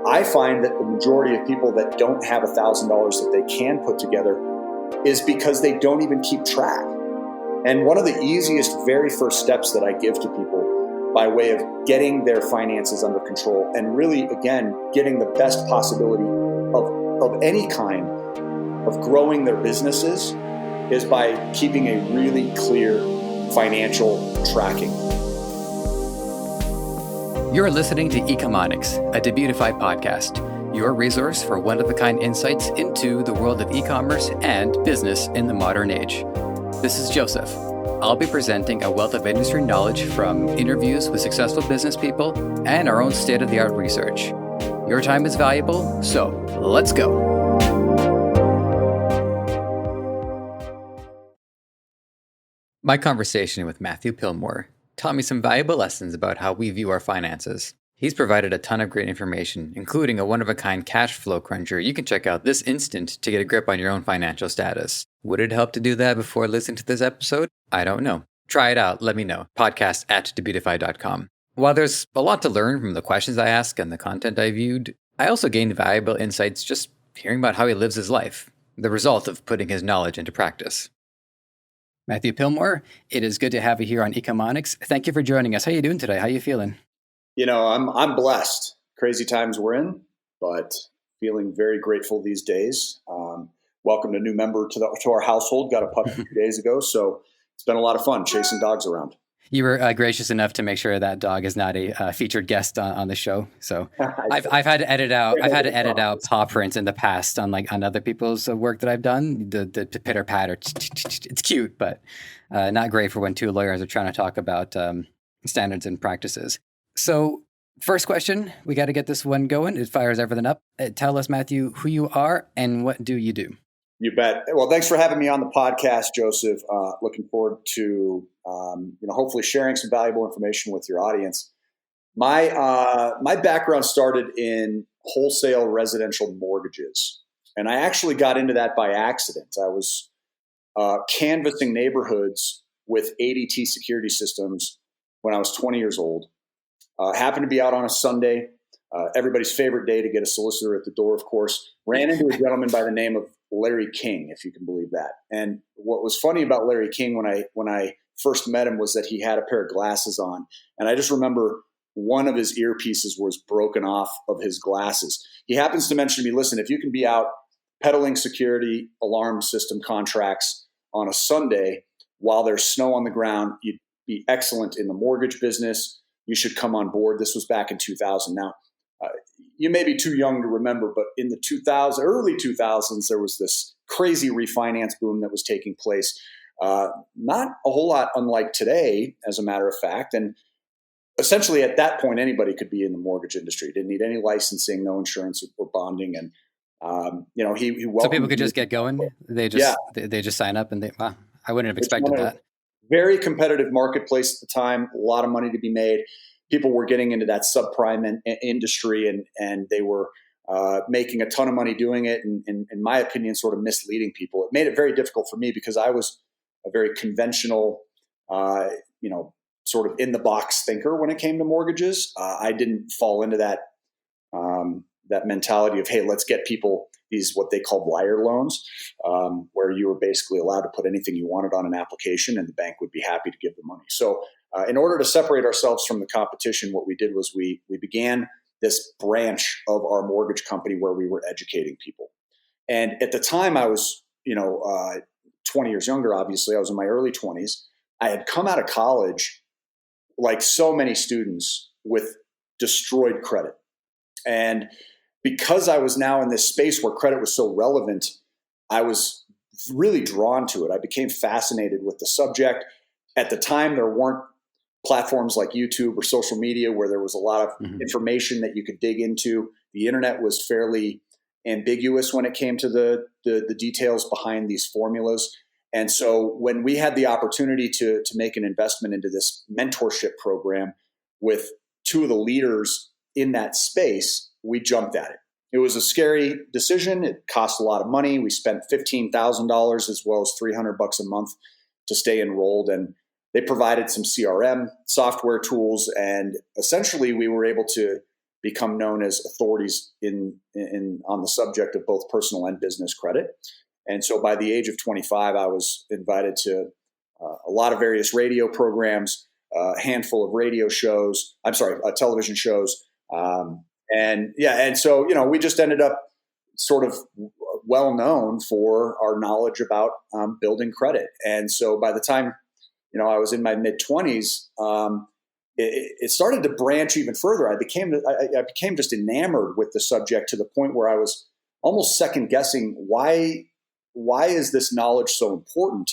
I find that the majority of people that don't have $1,000 that they can put together is because they don't even keep track. And one of the easiest, very first steps that I give to people by way of getting their finances under control and really, again, getting the best possibility of any kind of growing their businesses is by keeping a really clear financial tracking. You're listening to Ecomonics, a Debutify podcast, your resource for one-of-a-kind insights into the world of e-commerce and business in the modern age. This is Joseph. I'll be presenting a wealth of industry knowledge from interviews with successful business people and our own state-of-the-art research. Your time is valuable, so let's go. My conversation with Matthew Pillmore taught me some valuable lessons about how we view our finances. He's provided a ton of great information, including a one-of-a-kind cash flow cruncher you can check out this instant to get a grip on your own financial status. Would it help to do that before listening to this episode? I don't know. Try it out. Let me know. podcast@debutify.com. While there's a lot to learn from the questions I ask and the content I viewed, I also gained valuable insights just hearing about how he lives his life, the result of putting his knowledge into practice. Matthew Pillmore, it is good to have you here on Ecomonics. Thank you for joining us. How are you doing today? How are you feeling? You know, I'm blessed. Crazy times we're in, but feeling very grateful these days. Welcomed a new member to our household. Got a puppy 2 days ago, so it's been a lot of fun chasing dogs around. You were gracious enough to make sure that dog is not a featured guest on the show. So I've had to edit out paw prints in the past on other people's work that I've done. The pitter patter, it's cute, but not great for when two lawyers are trying to talk about standards and practices. So first question, we got to get this one going. It fires everything up. Tell us, Matthew, who you are and what do you do? You bet. Well, thanks for having me on the podcast, Joseph. Looking forward to hopefully sharing some valuable information with your audience. My background started in wholesale residential mortgages, and I actually got into that by accident. I was canvassing neighborhoods with ADT security systems when I was 20 years old. Happened to be out on a Sunday, everybody's favorite day to get a solicitor at the door, of course. Ran into a gentleman by the name of Larry King, if you can believe that. And what was funny about Larry King when I first met him was that he had a pair of glasses on. And I just remember one of his earpieces was broken off of his glasses. He happens to mention to me, listen, if you can be out peddling security alarm system contracts on a Sunday while there's snow on the ground, you'd be excellent in the mortgage business. You should come on board. This was back in 2000. Now, you may be too young to remember, but in the early 2000s, there was this crazy refinance boom that was taking place. Not a whole lot unlike today, as a matter of fact. And essentially at that point, anybody could be in the mortgage industry. Didn't need any licensing, no insurance or bonding. And, he welcomed so people could just get going. They just sign up and wow, I wouldn't have expected that. Very competitive marketplace at the time, a lot of money to be made. People were getting into that subprime industry and they were making a ton of money doing it. And in my opinion, sort of misleading people. It made it very difficult for me because I was a very conventional, sort of in the box thinker when it came to mortgages. I didn't fall into that mentality of, hey, let's get people these what they called wire loans, where you were basically allowed to put anything you wanted on an application and the bank would be happy to give the money. So in order to separate ourselves from the competition, what we did was we began this branch of our mortgage company where we were educating people. And at the time I was, 20 years younger, obviously. I was in my early 20s. I had come out of college, like so many students, with destroyed credit. And because I was now in this space where credit was so relevant, I was really drawn to it. I became fascinated with the subject. At the time, there weren't platforms like YouTube or social media where there was a lot of information that you could dig into. The internet was fairly ambiguous when it came to the details behind these formulas. And so when we had the opportunity to make an investment into this mentorship program with two of the leaders in that space, we jumped at it. It was a scary decision. It cost a lot of money. We spent $15,000 as well as $300 a month to stay enrolled. And they provided some CRM software tools. And essentially we were able to become known as authorities in on the subject of both personal and business credit. And so by the age of 25, I was invited to a lot of various radio programs, a handful of television shows. And so, we just ended up sort of well known for our knowledge about building credit. And so by the time, I was in my mid 20s, it started to branch even further. I became just enamored with the subject to the point where I was almost second guessing why is this knowledge so important?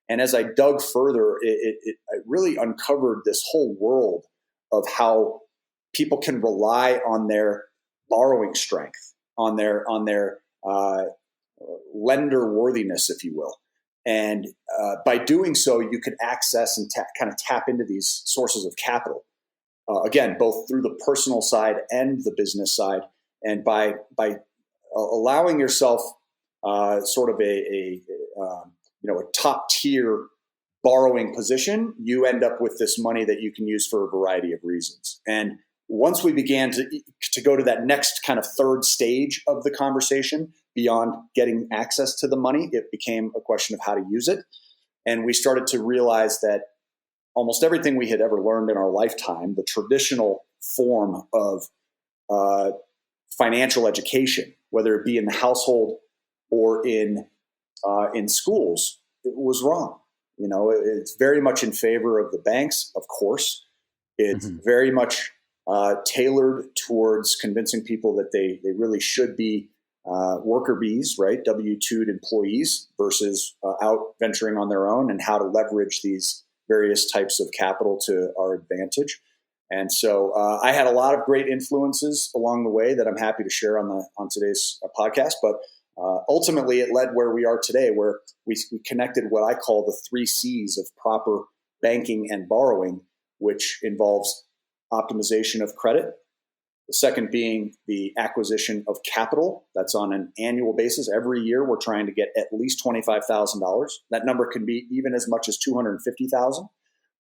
And as I dug further, it really uncovered this whole world of how people can rely on their borrowing strength, on their lender worthiness, if you will. And by doing so, you could access and kind of tap into these sources of capital. Again, both through the personal side and the business side. And by allowing yourself sort of a top tier borrowing position, you end up with this money that you can use for a variety of reasons. And once we began to go to that next kind of third stage of the conversation, beyond getting access to the money, it became a question of how to use it. And we started to realize that almost everything we had ever learned in our lifetime, the traditional form of financial education, whether it be in the household or in schools, it was wrong. It's very much in favor of the banks, of course. It's very much tailored towards convincing people that they really should be worker bees, right? W-2'd employees versus out venturing on their own, and how to leverage these various types of capital to our advantage. And so I had a lot of great influences along the way that I'm happy to share on today's podcast. But ultimately, it led where we are today, where we connected what I call the 3 C's of proper banking and borrowing, which involves optimization of credit. The second being the acquisition of capital. That's on an annual basis. Every year, we're trying to get at least $25,000. That number can be even as much as $250,000.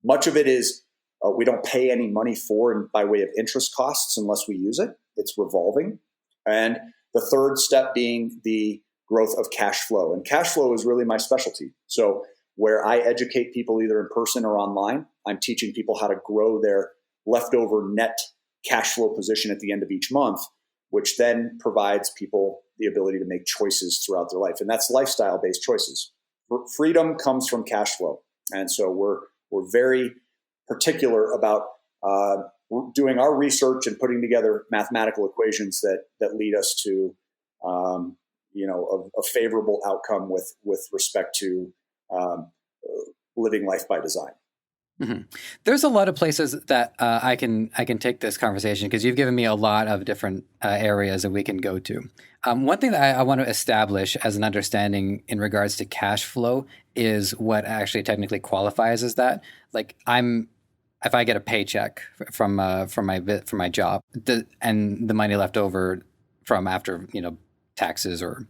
Much of it is we don't pay any money for by way of interest costs unless we use it. It's revolving. And the third step being the growth of cash flow. And cash flow is really my specialty. So where I educate people either in person or online, I'm teaching people how to grow their leftover net cash flow position at the end of each month, which then provides people the ability to make choices throughout their life. And that's lifestyle-based choices. Freedom comes from cash flow. And so we're very particular about doing our research and putting together mathematical equations that lead us to a favorable outcome with respect to living life by design. Mm-hmm. There's a lot of places that I can take this conversation, because you've given me a lot of different areas that we can go to. One thing that I want to establish as an understanding in regards to cash flow is what actually technically qualifies as that. Like, if I get a paycheck from my job, and the money left over from after taxes or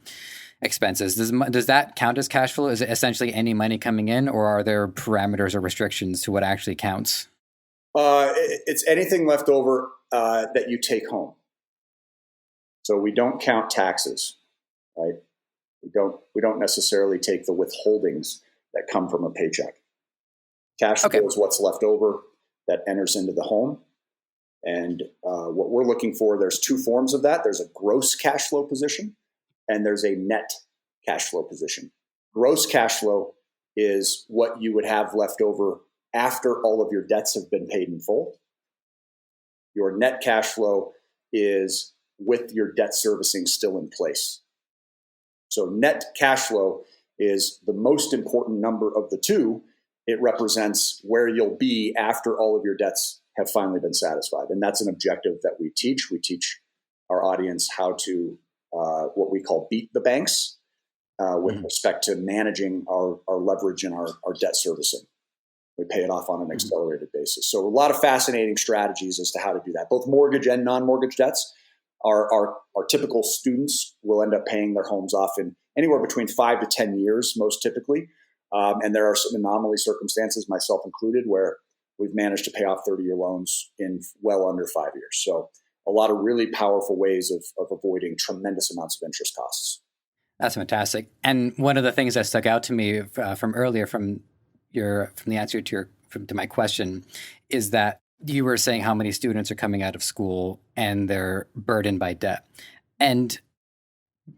expenses, does that count as cash flow? Is it essentially any money coming in, or are there parameters or restrictions to what actually counts? It's anything left over that you take home. So we don't count taxes, right? We don't necessarily take the withholdings that come from a paycheck. Cash flow is what's left over that enters into the home. And what we're looking for, there's 2 forms of that. There's a gross cash flow position, and there's a net cash flow position. Gross cash flow is what you would have left over after all of your debts have been paid in full. Your net cash flow is with your debt servicing still in place. So net cash flow is the most important number of the 2. It represents where you'll be after all of your debts have finally been satisfied. And that's an objective that we teach. We teach our audience how to what we call beat the banks with respect to managing our leverage and our debt servicing. We pay it off on an accelerated basis. So a lot of fascinating strategies as to how to do that. Both mortgage and non-mortgage debts. Our typical students will end up paying their homes off in anywhere between 5 to 10 years, most typically. And there are some anomaly circumstances, myself included, where we've managed to pay off 30-year loans in well under 5 years. So a lot of really powerful ways of avoiding tremendous amounts of interest costs. That's fantastic. And one of the things that stuck out to me from earlier, from the answer to my question, is that you were saying how many students are coming out of school and they're burdened by debt. And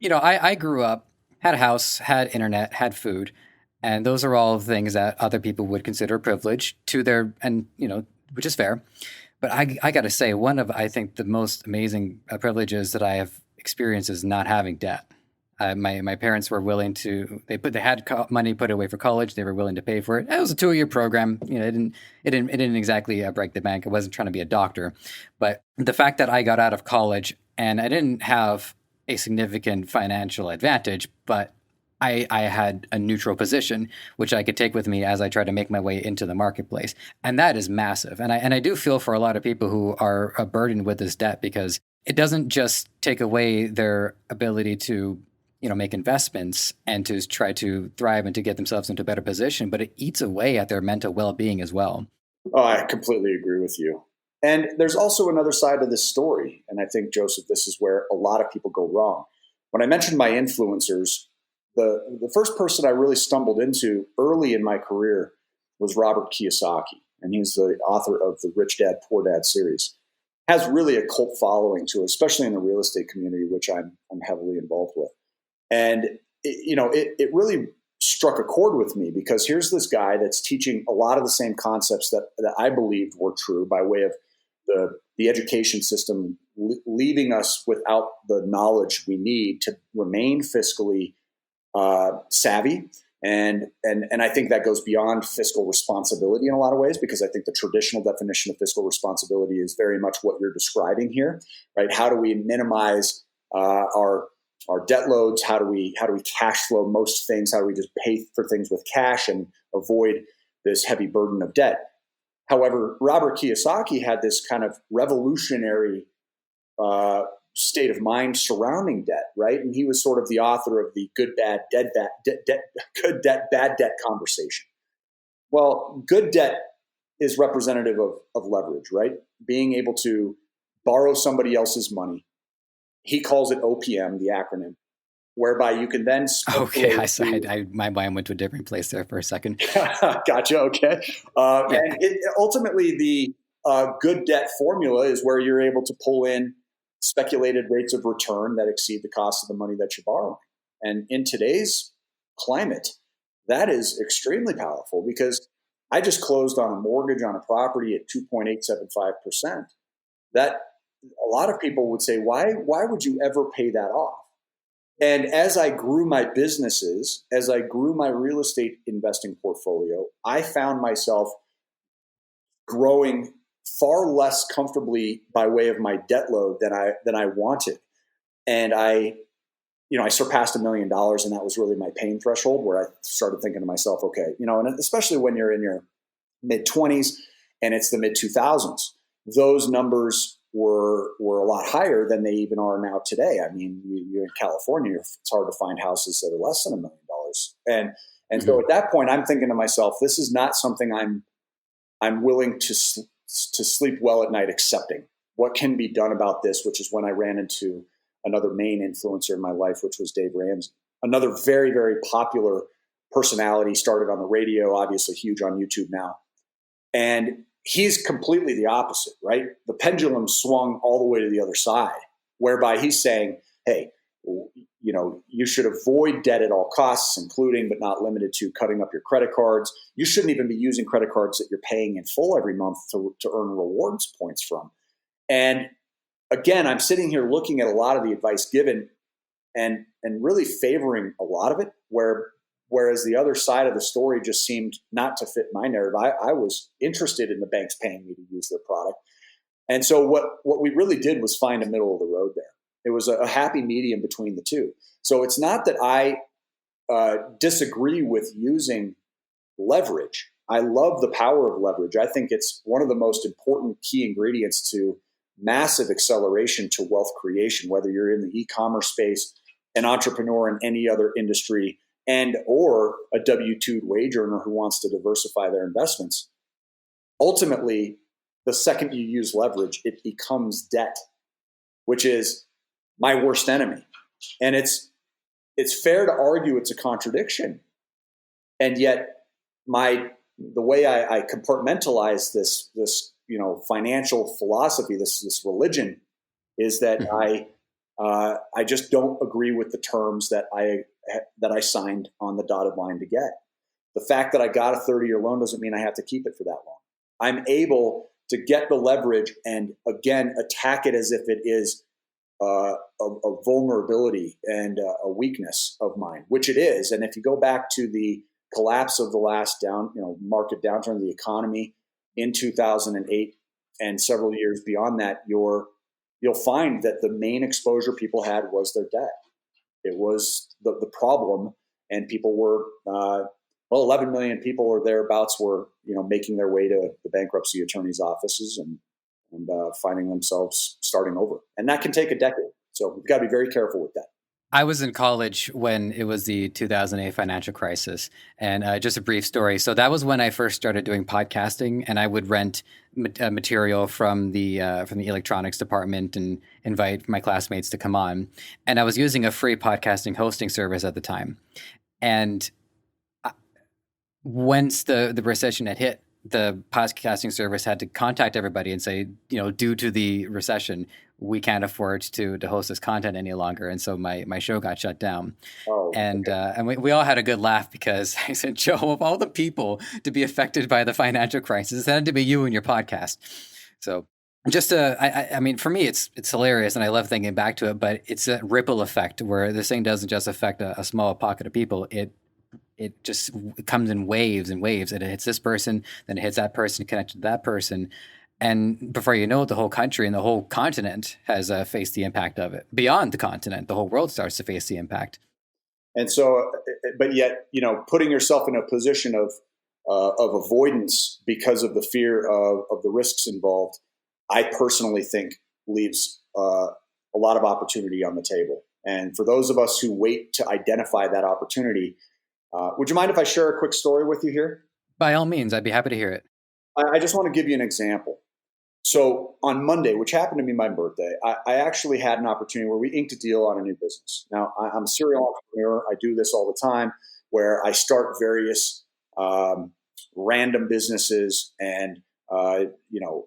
I grew up, had a house, had internet, had food, and those are all things that other people would consider a privilege which is fair. But I got to say, one of, I think, the most amazing privileges that I have experienced is not having debt. My parents were willing to. They had money put away for college. They were willing to pay for it. It was a 2-year program. It didn't exactly break the bank. I wasn't trying to be a doctor, but the fact that I got out of college and I didn't have a significant financial advantage, but I had a neutral position, which I could take with me as I try to make my way into the marketplace, and that is massive. And I do feel for a lot of people who are burdened with this debt, because it doesn't just take away their ability to make investments and to try to thrive and to get themselves into a better position, but it eats away at their mental well-being as well. Oh, I completely agree with you. And there's also another side of this story. And I think, Joseph, this is where a lot of people go wrong. When I mentioned my influencers, the first person I really stumbled into early in my career was Robert Kiyosaki. And he's the author of the Rich Dad, Poor Dad series. Has really a cult following to it, especially in the real estate community, which I'm heavily involved with. And it really struck a chord with me, because here's this guy that's teaching a lot of the same concepts that I believed were true, by way of the education system leaving us without the knowledge we need to remain fiscally savvy. And I think that goes beyond fiscal responsibility in a lot of ways, because I think the traditional definition of fiscal responsibility is very much what you're describing here, right? How do we minimize our debt loads? How do we cash flow most things? How do we just pay for things with cash and avoid this heavy burden of debt? However, Robert Kiyosaki had this kind of revolutionary state of mind surrounding debt, right? And he was sort of the author of the good debt, bad debt conversation. Well, good debt is representative of leverage, right? Being able to borrow somebody else's money. He calls it OPM, the acronym, whereby you can then Okay, my mind went to a different place there for a second. Gotcha. Okay. Yeah. And ultimately, the good debt formula is where you're able to pull in speculated rates of return that exceed the cost of the money that you're borrowing. And in today's climate, that is extremely powerful, because I just closed on a mortgage on a property at 2.875%. That a lot of people would say, why would you ever pay that off? And as I grew my businesses, as I grew my real estate investing portfolio, I found myself growing far less comfortably by way of my debt load than I wanted. And I surpassed $1 million, and that was really my pain threshold, where I started thinking to myself, okay, and especially when you're in your mid 20s and it's the mid 2000s, those numbers were a lot higher than they even are now today. I mean, you're in California, it's hard to find houses that are less than $1 million. And so at that point, I'm thinking to myself, this is not something I'm willing to sleep well at night accepting. What can be done about this? Which is when I ran into another main influencer in my life, which was Dave Ramsey, another very, very popular personality, started on the radio, obviously huge on YouTube now. And he's completely the opposite, right? The pendulum swung all the way to the other side, whereby he's saying, hey, you should avoid debt at all costs, including but not limited to cutting up your credit cards. You shouldn't even be using credit cards that you're paying in full every month to earn rewards points from. And again, I'm sitting here looking at a lot of the advice given and really favoring a lot of it, whereas the other side of the story just seemed not to fit my narrative. I was interested in the banks paying me to use their product. And so what we really did was find a middle of the road there. It was a happy medium between the two. So it's not that I disagree with using leverage. I love the power of leverage. I think it's one of the most important key ingredients to massive acceleration to wealth creation, whether you're in the e-commerce space, an entrepreneur in any other industry, and or a W-2 wage earner who wants to diversify their investments. Ultimately, the second you use leverage, it becomes debt. which is my worst enemy. And it's fair to argue it's a contradiction. And yet the way I compartmentalize this financial philosophy, this religion, is that I just don't agree with the terms that I signed on the dotted line to get. The fact that I got a 30-year loan doesn't mean I have to keep it for that long. I'm able to get the leverage and, again, attack it as if it is a vulnerability and a weakness of mine, which it is. And if you go back to the collapse of the last market downturn of the economy in 2008 and several years beyond that, you'll find that the main exposure people had was their debt. It was the problem, and people were 11 million people or thereabouts were making their way to the bankruptcy attorney's offices and finding themselves starting over, and that can take a decade. So we've got to be very careful with that. I was in college when it was the 2008 financial crisis. And just a brief story. So that was when I first started doing podcasting, and I would rent material from the electronics department and invite my classmates to come on. And I was using a free podcasting hosting service at the time. And once the recession had hit, the podcasting service had to contact everybody and say, due to the recession, we can't afford to host this content any longer. And so my show got shut down. And we all had a good laugh, because I said, Joe, of all the people to be affected by the financial crisis, it had to be you and your podcast. So just I mean, for me, it's hilarious, and I love thinking back to it, but it's a ripple effect where this thing doesn't just affect a small pocket of people. It just comes in waves and waves. It hits this person, then it hits that person, connected to that person. And before you know it, the whole country and the whole continent has faced the impact of it. Beyond the continent, the whole world starts to face the impact. And so, but yet, putting yourself in a position of avoidance because of the fear of the risks involved, I personally think leaves a lot of opportunity on the table. And for those of us who wait to identify that opportunity, would you mind if I share a quick story with you here? By all means, I'd be happy to hear it. I just want to give you an example. So on Monday, which happened to be my birthday, I actually had an opportunity where we inked a deal on a new business. Now, I'm a serial entrepreneur. I do this all the time, where I start various random businesses, and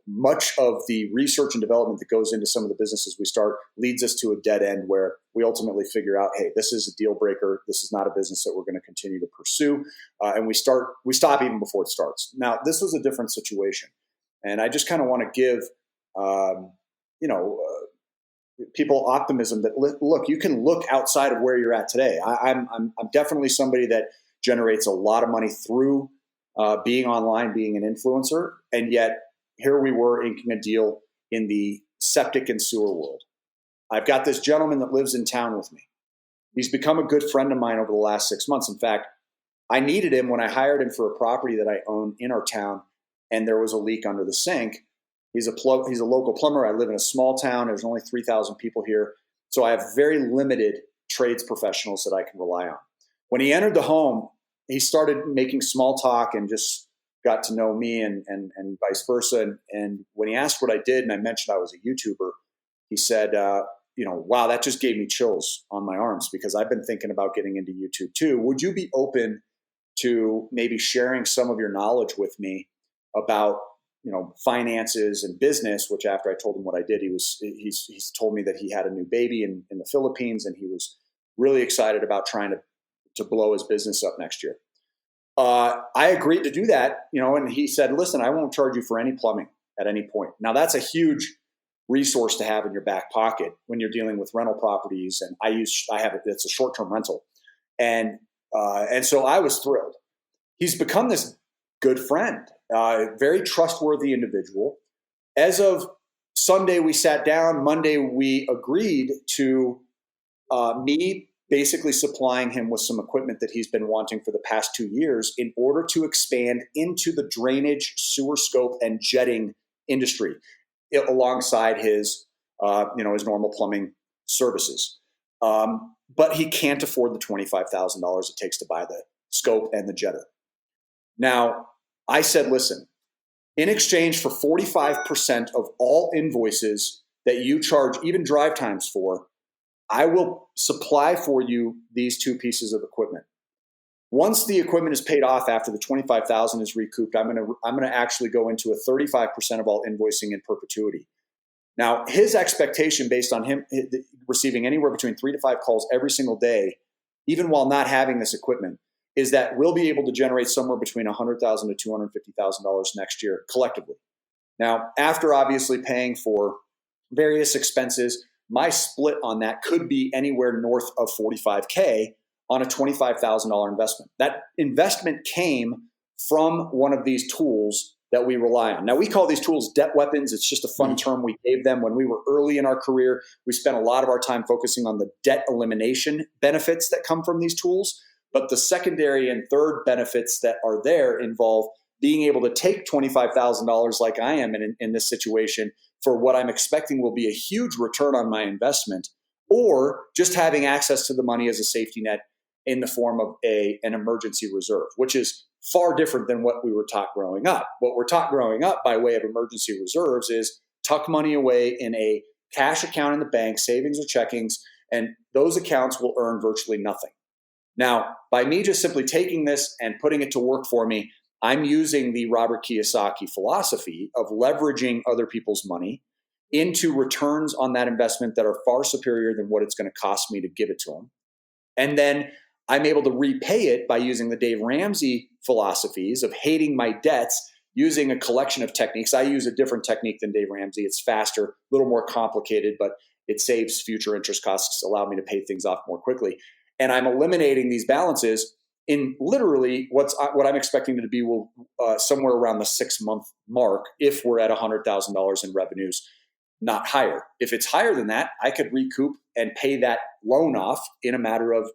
much of the research and development that goes into some of the businesses we start leads us to a dead end where we ultimately figure out, hey, this is a deal breaker. This is not a business that we're going to continue to pursue. And we stop even before it starts. Now, this was a different situation. And I just kind of want to give, people optimism that, look, you can look outside of where you're at today. I'm definitely somebody that generates a lot of money through being online, being an influencer. And yet here we were inking a deal in the septic and sewer world. I've got this gentleman that lives in town with me. He's become a good friend of mine over the last 6 months. In fact, I needed him when I hired him for a property that I own in our town, and there was a leak under the sink. He's a local plumber. I live in a small town. There's only 3,000 people here. So I have very limited trades professionals that I can rely on. When he entered the home, he started making small talk and just got to know me and vice versa. And when he asked what I did, and I mentioned I was a YouTuber, he said, wow, that just gave me chills on my arms, because I've been thinking about getting into YouTube too. Would you be open to maybe sharing some of your knowledge with me about finances and business? Which, after I told him what I did, he's told me that he had a new baby in the Philippines, and he was really excited about trying to blow his business up next year. I agreed to do that, and he said, listen, I won't charge you for any plumbing at any point. Now, that's a huge resource to have in your back pocket when you're dealing with rental properties. And it's a short-term rental. And so I was thrilled. He's become this good friend, very trustworthy individual. As of Sunday, we sat down. Monday, we agreed to me basically supplying him with some equipment that he's been wanting for the past 2 years in order to expand into the drainage, sewer scope, and jetting industry alongside his normal plumbing services. But he can't afford the $25,000 it takes to buy the scope and the jetter. Now, I said, listen, in exchange for 45% of all invoices that you charge even drive times for, I will supply for you these two pieces of equipment. Once the equipment is paid off after the $25,000 is recouped, I'm going to actually go into a 35% of all invoicing in perpetuity. Now, his expectation based on him receiving anywhere between 3 to 5 calls every single day, even while not having this equipment, is that we'll be able to generate somewhere between $100,000 to $250,000 next year collectively. Now, after obviously paying for various expenses, my split on that could be anywhere north of $45K on a $25,000 investment. That investment came from one of these tools that we rely on. Now, we call these tools debt weapons. It's just a fun term we gave them when we were early in our career. We spent a lot of our time focusing on the debt elimination benefits that come from these tools. But the secondary and third benefits that are there involve being able to take $25,000 like I am in this situation for what I'm expecting will be a huge return on my investment, or just having access to the money as a safety net in the form of an emergency reserve, which is far different than what we were taught growing up. What we're taught growing up by way of emergency reserves is tuck money away in a cash account in the bank, savings or checkings, and those accounts will earn virtually nothing. Now, by me just simply taking this and putting it to work for me, I'm using the Robert Kiyosaki philosophy of leveraging other people's money into returns on that investment that are far superior than what it's going to cost me to give it to them. And then I'm able to repay it by using the Dave Ramsey philosophies of hating my debts, using a collection of techniques. I use a different technique than Dave Ramsey. It's faster, a little more complicated, but it saves future interest costs, allow me to pay things off more quickly. And I'm eliminating these balances in literally what I'm expecting to be somewhere around the 6-month mark if we're at $100,000 in revenues, not higher. If it's higher than that, I could recoup and pay that loan off in a matter of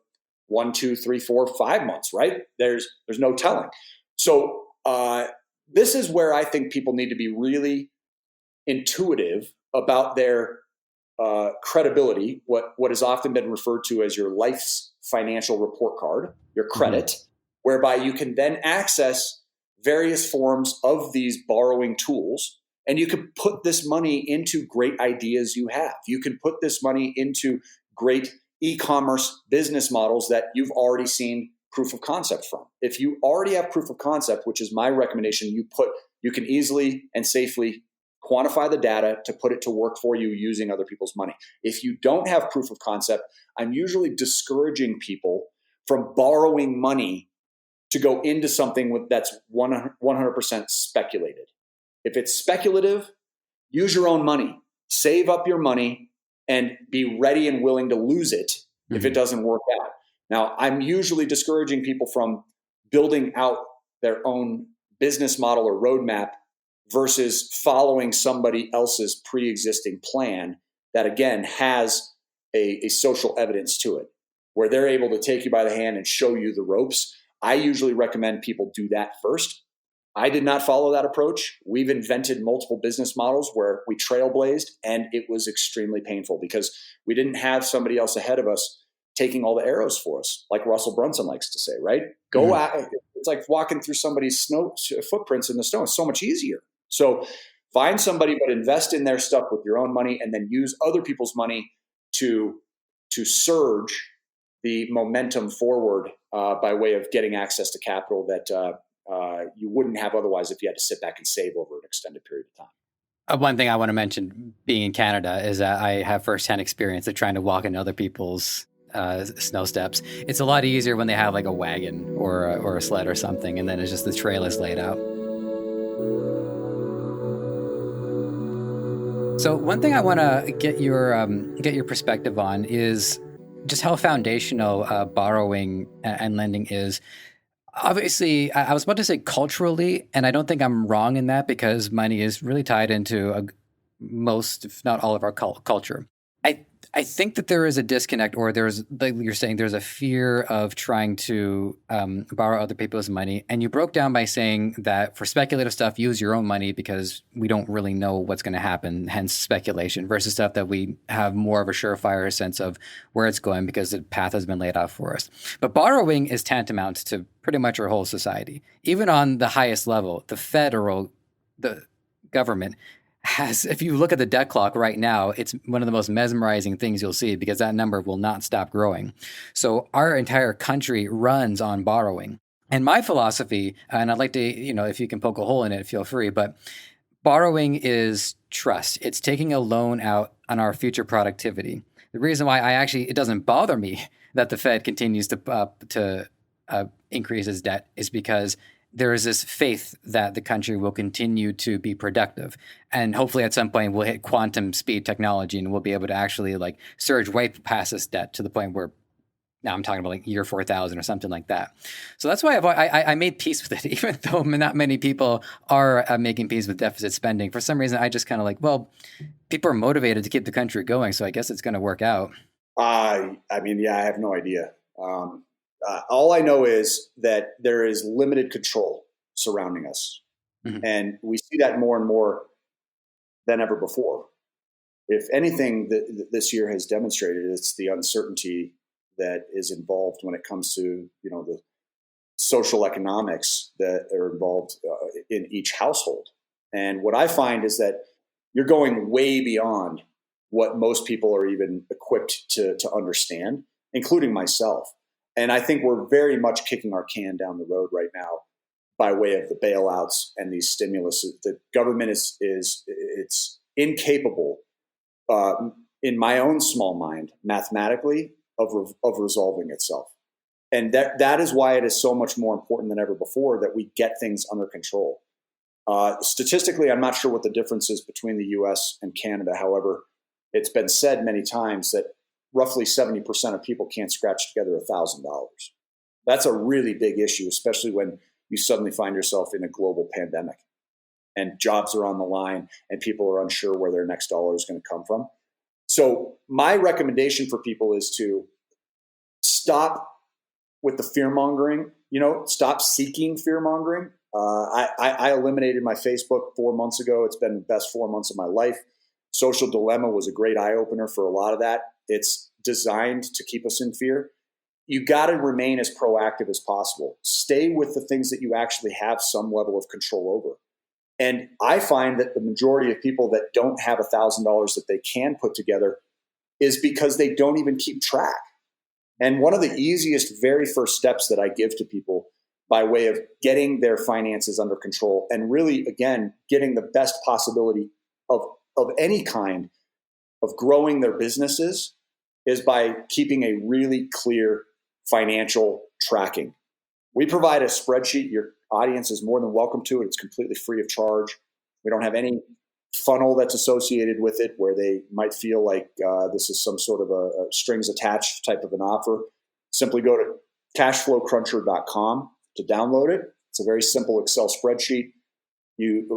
1, 2, 3, 4, 5 months, right? There's no telling. So this is where I think people need to be really intuitive about their credibility, what has often been referred to as your life's financial report card, your credit, whereby you can then access various forms of these borrowing tools. And you can put this money into great ideas you have. You can put this money into great e-commerce business models that you've already seen proof of concept from. If you already have proof of concept, which is my recommendation, you can easily and safely quantify the data to put it to work for you using other people's money. If you don't have proof of concept, I'm usually discouraging people from borrowing money to go into something that's 100% speculated. If it's speculative, use your own money, save up your money, and be ready and willing to lose it if it doesn't work out. Now, I'm usually discouraging people from building out their own business model or roadmap versus following somebody else's pre-existing plan that, again, has a social evidence to it, where they're able to take you by the hand and show you the ropes. I usually recommend people do that first. I did not follow that approach. We've invented multiple business models where we trailblazed, and it was extremely painful because we didn't have somebody else ahead of us taking all the arrows for us, like Russell Brunson likes to say, right? Go out. It's like walking through somebody's footprints in the snow. It's so much easier. So find somebody, but invest in their stuff with your own money, and then use other people's money to surge the momentum forward by way of getting access to capital that you wouldn't have otherwise if you had to sit back and save over an extended period of time. One thing I want to mention being in Canada is that I have firsthand experience of trying to walk in other people's snow steps. It's a lot easier when they have like a wagon or a sled or something, and then it's just the trail is laid out. So one thing I want to get your perspective on is just how foundational borrowing and lending is. Obviously, I was about to say culturally, and I don't think I'm wrong in that because money is really tied into most, if not all, of our culture. I think that there is a disconnect, or there's, like you're saying, there's a fear of trying to borrow other people's money. And you broke down by saying that for speculative stuff, use your own money because we don't really know what's going to happen, hence speculation, versus stuff that we have more of a surefire sense of where it's going because the path has been laid out for us. But borrowing is tantamount to pretty much our whole society. Even on the highest level, the government has, if you look at the debt clock right now, it's one of the most mesmerizing things you'll see because that number will not stop growing. So our entire country runs on borrowing. And my philosophy, and I'd like to, if you can poke a hole in it, feel free, but borrowing is trust. It's taking a loan out on our future productivity. The reason why it doesn't bother me that the Fed continues to increase its debt is because there is this faith that the country will continue to be productive. And hopefully at some point we'll hit quantum speed technology and we'll be able to actually like surge way past this debt to the point where now I'm talking about like year 4,000 or something like that. So that's why I made peace with it, even though not many people are making peace with deficit spending. For some reason, I just kind of like, well, people are motivated to keep the country going. So I guess it's going to work out. I mean, yeah, I have no idea. All I know is that there is limited control surrounding us. Mm-hmm. And we see that more and more than ever before. If anything, this year has demonstrated it's the uncertainty that is involved when it comes to, the social economics that are involved in each household. And what I find is that you're going way beyond what most people are even equipped to understand, including myself. And I think we're very much kicking our can down the road right now by way of the bailouts and these stimulus. The government is it's incapable, in my own small mind, mathematically, of resolving itself. And that is why it is so much more important than ever before that we get things under control. Statistically, I'm not sure what the difference is between the US and Canada. However, it's been said many times that roughly 70% of people can't scratch together $1,000. That's a really big issue, especially when you suddenly find yourself in a global pandemic and jobs are on the line and people are unsure where their next dollar is going to come from. So my recommendation for people is to stop with the fear mongering, stop seeking fear mongering. I eliminated my Facebook 4 months ago. It's been the best 4 months of my life. Social Dilemma was a great eye opener for a lot of that. It's designed to keep us in fear. You got to remain as proactive as possible. Stay with the things that you actually have some level of control over. And I find that the majority of people that don't have $1,000 that they can put together is because they don't even keep track. And one of the easiest, very first steps that I give to people by way of getting their finances under control and really, again, getting the best possibility of any kind of growing their businesses is by keeping a really clear financial tracking. We provide a spreadsheet. Your audience is more than welcome to it. It's completely free of charge. We don't have any funnel that's associated with it where they might feel like this is some sort of a strings attached type of an offer. Simply go to cashflowcruncher.com to download it. It's a very simple Excel spreadsheet.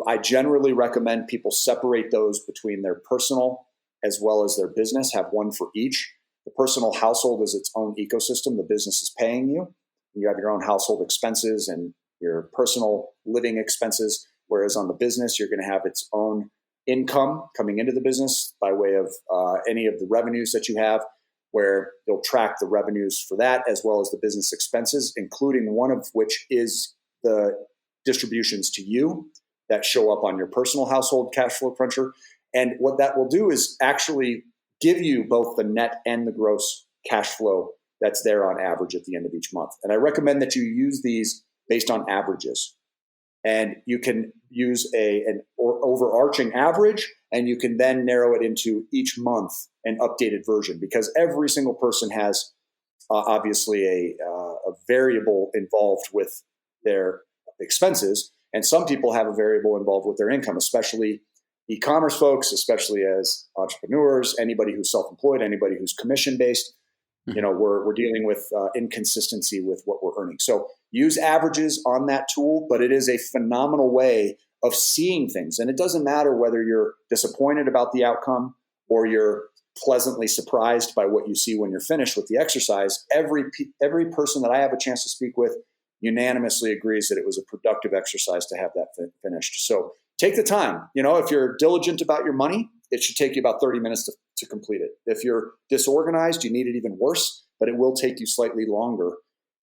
I generally recommend people separate those between their personal as well as their business, have one for each. The personal household is its own ecosystem. The business is paying you. You have your own household expenses and your personal living expenses, whereas on the business, you're going to have its own income coming into the business by way of any of the revenues that you have, where you'll track the revenues for that as well as the business expenses, including one of which is the distributions to you that show up on your personal household cash flow cruncher. And what that will do is actually give you both the net and the gross cash flow that's there on average at the end of each month. And I recommend that you use these based on averages. And you can use an overarching average, and you can then narrow it into each month an updated version, because every single person has obviously a variable involved with their expenses. And some people have a variable involved with their income, especially e-commerce folks, especially as entrepreneurs, anybody who's self-employed, anybody who's commission-based. We're dealing with inconsistency with what we're earning. So use averages on that tool, but it is a phenomenal way of seeing things. And it doesn't matter whether you're disappointed about the outcome or you're pleasantly surprised by what you see when you're finished with the exercise. Every person that I have a chance to speak with unanimously agrees that it was a productive exercise to have that finished. So take the time. If you're diligent about your money, it should take you about 30 minutes to complete it. If you're disorganized, you need it even worse, but it will take you slightly longer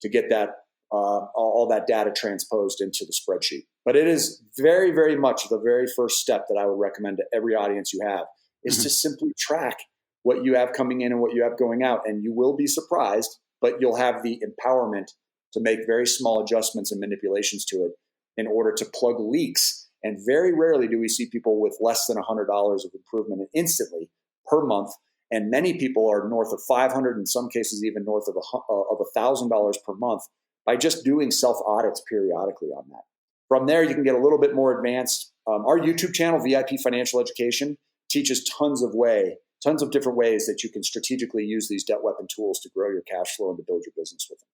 to get that all that data transposed into the spreadsheet. But it is very, very much the very first step that I would recommend to every audience you have is to simply track what you have coming in and what you have going out. And you will be surprised, but you'll have the empowerment to make very small adjustments and manipulations to it in order to plug leaks. And very rarely do we see people with less than $100 of improvement instantly per month. And many people are north of 500, in some cases even north of $1,000 per month by just doing self audits periodically on that. From there, you can get a little bit more advanced. Our YouTube channel, VIP Financial Education, teaches tons of different ways that you can strategically use these debt weapon tools to grow your cash flow and to build your business with them.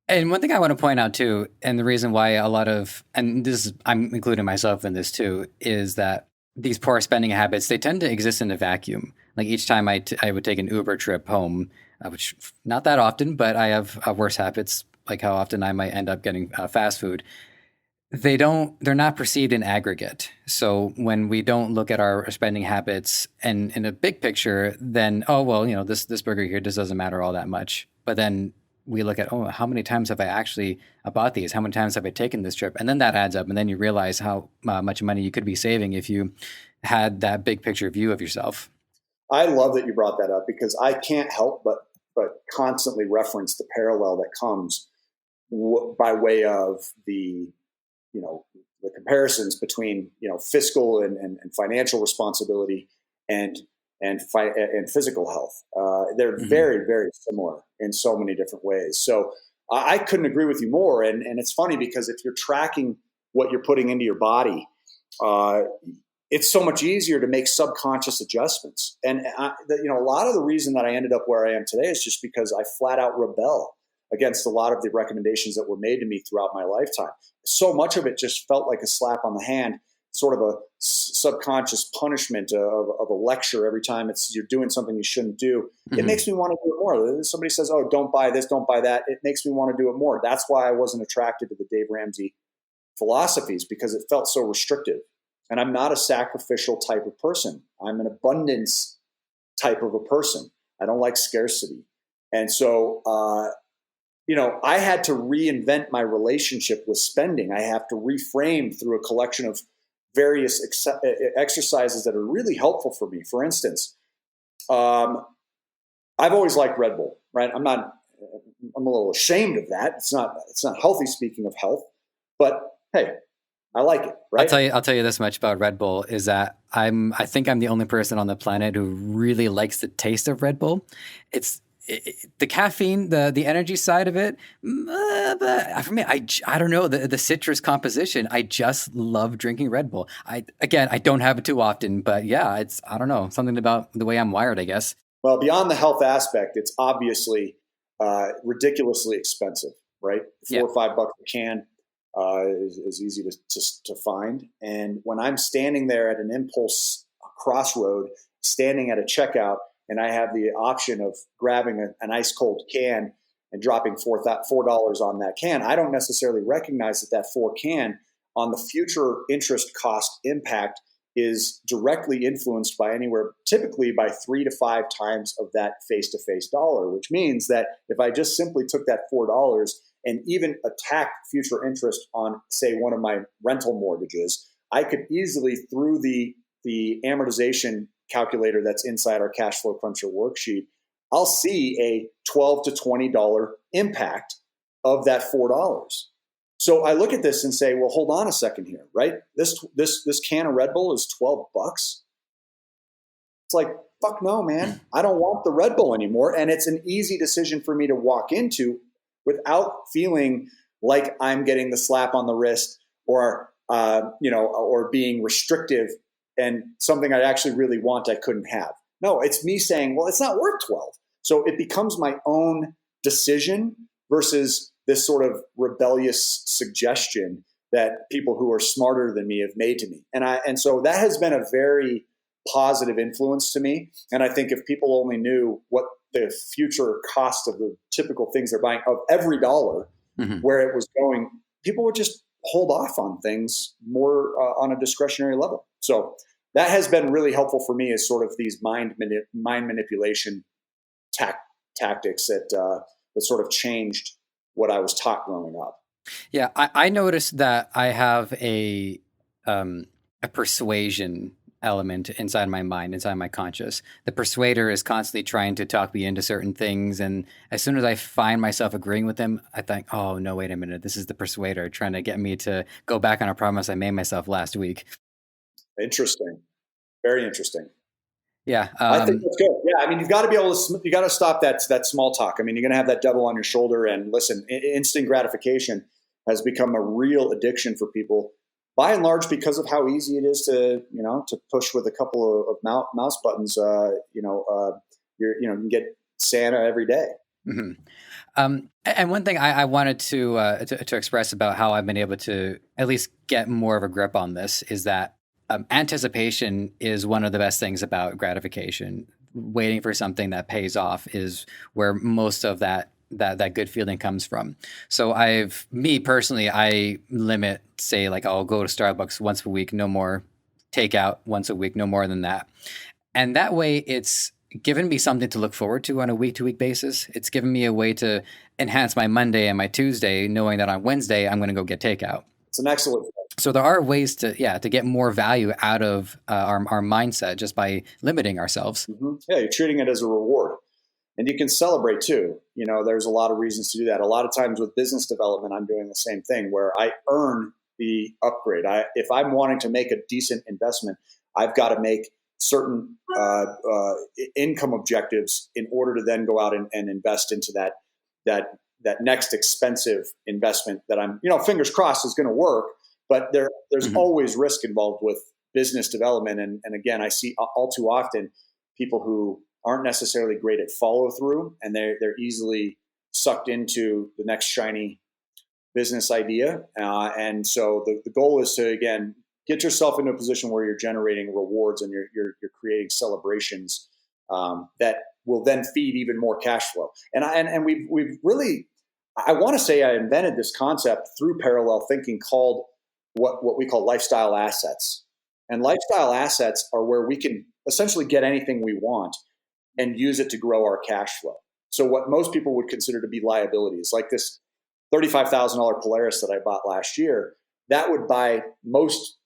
And one thing I want to point out too, and the reason why I'm including myself in this too, is that these poor spending habits, they tend to exist in a vacuum. Like each time I would take an Uber trip home, which not that often, but I have worse habits, like how often I might end up getting fast food. They're not perceived in aggregate. So when we don't look at our spending habits and in a big picture, then, this burger here just doesn't matter all that much. But then we look at, how many times have I actually bought these? How many times have I taken this trip? And then that adds up. And then you realize how much money you could be saving if you had that big picture view of yourself. I love that you brought that up because I can't help but constantly reference the parallel that comes by way of the comparisons between, fiscal and financial responsibility and physical health. They're very, very similar in so many different ways. So I couldn't agree with you more. And it's funny because if you're tracking what you're putting into your body, it's so much easier to make subconscious adjustments. And a lot of the reason that I ended up where I am today is just because I flat out rebel against a lot of the recommendations that were made to me throughout my lifetime. So much of it just felt like a slap on the hand, sort of a subconscious punishment of a lecture every time you're doing something you shouldn't do. It makes me want to do it more. Somebody says, "Oh, don't buy this, don't buy that." It makes me want to do it more. That's why I wasn't attracted to the Dave Ramsey philosophies, because it felt so restrictive. And I'm not a sacrificial type of person. I'm an abundance type of a person. I don't like scarcity. And so, I had to reinvent my relationship with spending. I have to reframe through a collection of various exercises that are really helpful for me. For instance, I've always liked Red Bull, right? I'm a little ashamed of that. It's not healthy, speaking of health, but hey, I like it, right? I'll tell you this much about Red Bull is that I think I'm the only person on the planet who really likes the taste of Red Bull. The caffeine, the energy side of it, but for me, I don't know, the citrus composition. I just love drinking Red Bull. I don't have it too often, but yeah, I don't know, something about the way I'm wired, I guess. Well, beyond the health aspect, it's obviously ridiculously expensive, right? $4 or $5 a can is easy to find. And when I'm standing there at an impulse crossroad, standing at a checkout, and I have the option of grabbing an ice cold can and dropping $4 on that can, I don't necessarily recognize that 4 can on the future interest cost impact is directly influenced by typically by 3 to 5 times of that face-to-face dollar, which means that if I just simply took that $4 and even attacked future interest on, say, one of my rental mortgages, I could easily, through the amortization calculator that's inside our cash flow cruncher worksheet, I'll see a $12 to $20 impact of that $4. So I look at this and say, well, hold on a second here, right? This can of Red Bull is $12. It's like, fuck no, man. I don't want the Red Bull anymore. And it's an easy decision for me to walk into without feeling like I'm getting the slap on the wrist or being restrictive and something I actually really want I couldn't have. No, it's me saying, well, it's not worth 12. So it becomes my own decision versus this sort of rebellious suggestion that people who are smarter than me have made to me. And so that has been a very positive influence to me. And I think if people only knew what the future cost of the typical things they're buying of every dollar, where it was going, people would just hold off on things more on a discretionary level. So that has been really helpful for me as sort of these mind manipulation tactics that sort of changed what I was taught growing up. Yeah, I noticed that I have a persuasion element inside my mind, inside my conscious. The persuader is constantly trying to talk me into certain things, and as soon as I find myself agreeing with them, I think, oh no, wait a minute, this is the persuader trying to get me to go back on a promise I made myself last week. Interesting. Very interesting. Yeah. I think that's good. Yeah. I mean, you've got to be able to, you got to stop that small talk. I mean, you're going to have that devil on your shoulder, and listen, instant gratification has become a real addiction for people, by and large, because of how easy it is to, to push with a couple of mouse buttons. You can get Santa every day. Mm-hmm. And one thing I wanted to express about how I've been able to at least get more of a grip on this is that anticipation is one of the best things about gratification. Waiting for something that pays off is where most of that good feeling comes from. So me personally, I limit, say, like, I'll go to Starbucks once a week, no more. Takeout once a week, no more than that. And that way it's given me something to look forward to on a week-to-week basis. It's given me a way to enhance my Monday and my Tuesday, knowing that on Wednesday I'm going to go get takeout. It's an excellent point. So there are ways to get more value out of our mindset just by limiting ourselves. Mm-hmm. Yeah, you're treating it as a reward. And you can celebrate too. There's a lot of reasons to do that. A lot of times with business development, I'm doing the same thing where I earn the upgrade. If I'm wanting to make a decent investment, I've got to make certain income objectives in order to then go out and invest into that next expensive investment that I'm, fingers crossed is going to work. But there's mm-hmm. always risk involved with business development. And again, I see all too often people who aren't necessarily great at follow through, and they're easily sucked into the next shiny business idea. And so the goal is to, again, get yourself into a position where you're generating rewards and you're creating celebrations that will then feed even more cash flow. And we've really, I want to say I invented this concept through parallel thinking called what we call lifestyle assets. And lifestyle assets are where we can essentially get anything we want and use it to grow our cash flow. So what most people would consider to be liabilities, like this $35,000 Polaris that I bought last year, that would by most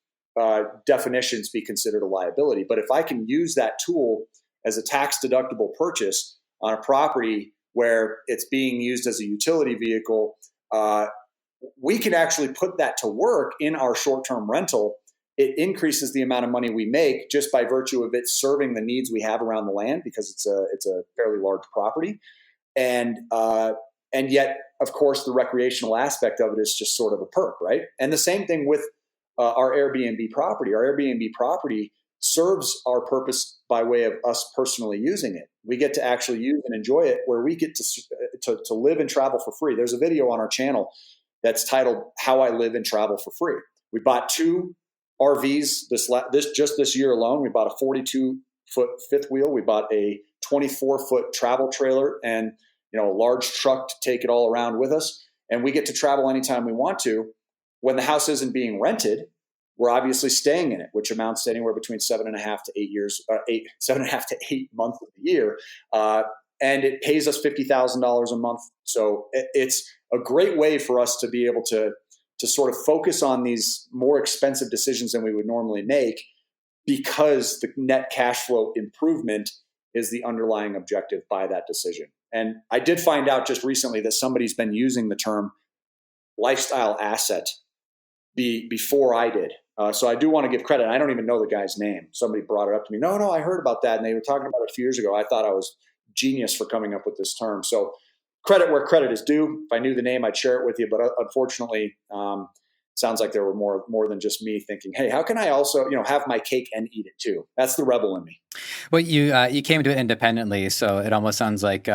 definitions be considered a liability. But if I can use that tool as a tax deductible purchase on a property where it's being used as a utility vehicle, we can actually put that to work in our short-term rental. It increases the amount of money we make just by virtue of it serving the needs we have around the land, because it's a fairly large property. And yet, of course, the recreational aspect of it is just sort of a perk, right? And the same thing with our Airbnb property. Our Airbnb property serves our purpose by way of us personally using it. We get to actually use and enjoy it, where we get to live and travel for free. There's a video on our channel that's titled "How I Live and Travel for Free." We bought 2 RVs this year alone. We bought a 42-foot fifth wheel. We bought a 24-foot travel trailer, and a large truck to take it all around with us. And we get to travel anytime we want to. When the house isn't being rented, we're obviously staying in it, which amounts to anywhere between 7.5 to 8 years, 7.5 to 8 months of the year. And it pays us $50,000 a month. So it's a great way for us to be able to sort of focus on these more expensive decisions than we would normally make, because the net cash flow improvement is the underlying objective by that decision. And I did find out just recently that somebody's been using the term lifestyle asset before I did. So I do want to give credit. I don't even know the guy's name. Somebody brought it up to me. No, I heard about that. And they were talking about it a few years ago. I thought I was genius for coming up with this term. So credit where credit is due. If I knew the name, I'd share it with you. But unfortunately, sounds like there were more than just me thinking, hey, how can I also, have my cake and eat it too? That's the rebel in me. Well, you came to it independently. So it almost sounds like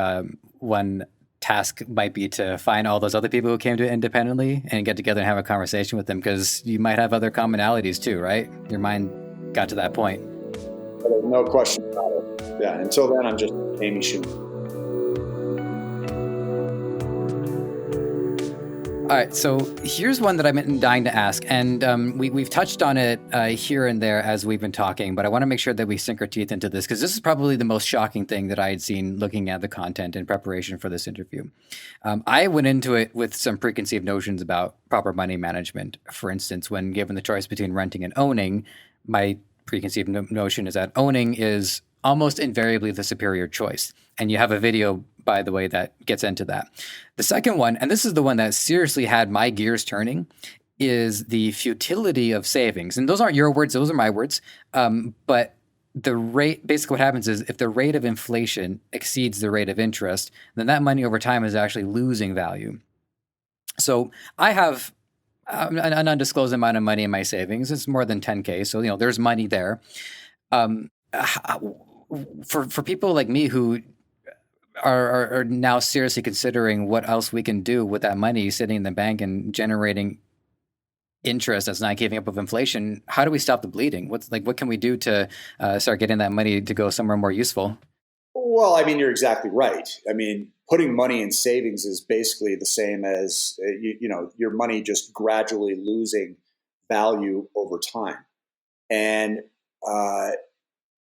one task might be to find all those other people who came to it independently and get together and have a conversation with them, because you might have other commonalities too, right? Your mind got to that point. There's no question about it. Yeah. Until then, I'm just Amy Schumer. All right, so here's one that I've been dying to ask, and we've touched on it here and there as we've been talking, but I want to make sure that we sink our teeth into this because this is probably the most shocking thing that I had seen looking at the content in preparation for this interview. I went into it with some preconceived notions about proper money management. For instance, when given the choice between renting and owning, my preconceived notion is that owning is almost invariably the superior choice. And you have a video, by the way, that gets into that. The second one, and this is the one that seriously had my gears turning, is the futility of savings. And those aren't your words, those are my words. But the rate, basically what happens is if the rate of inflation exceeds the rate of interest, then that money over time is actually losing value. So I have an undisclosed amount of money in my savings. It's more than 10K. So, there's money there. For people like me who are now seriously considering what else we can do with that money sitting in the bank and generating interest that's not keeping up with inflation, how do we stop the bleeding? What can we do to start getting that money to go somewhere more useful? Well, you're exactly right. Putting money in savings is basically the same as your money just gradually losing value over time. And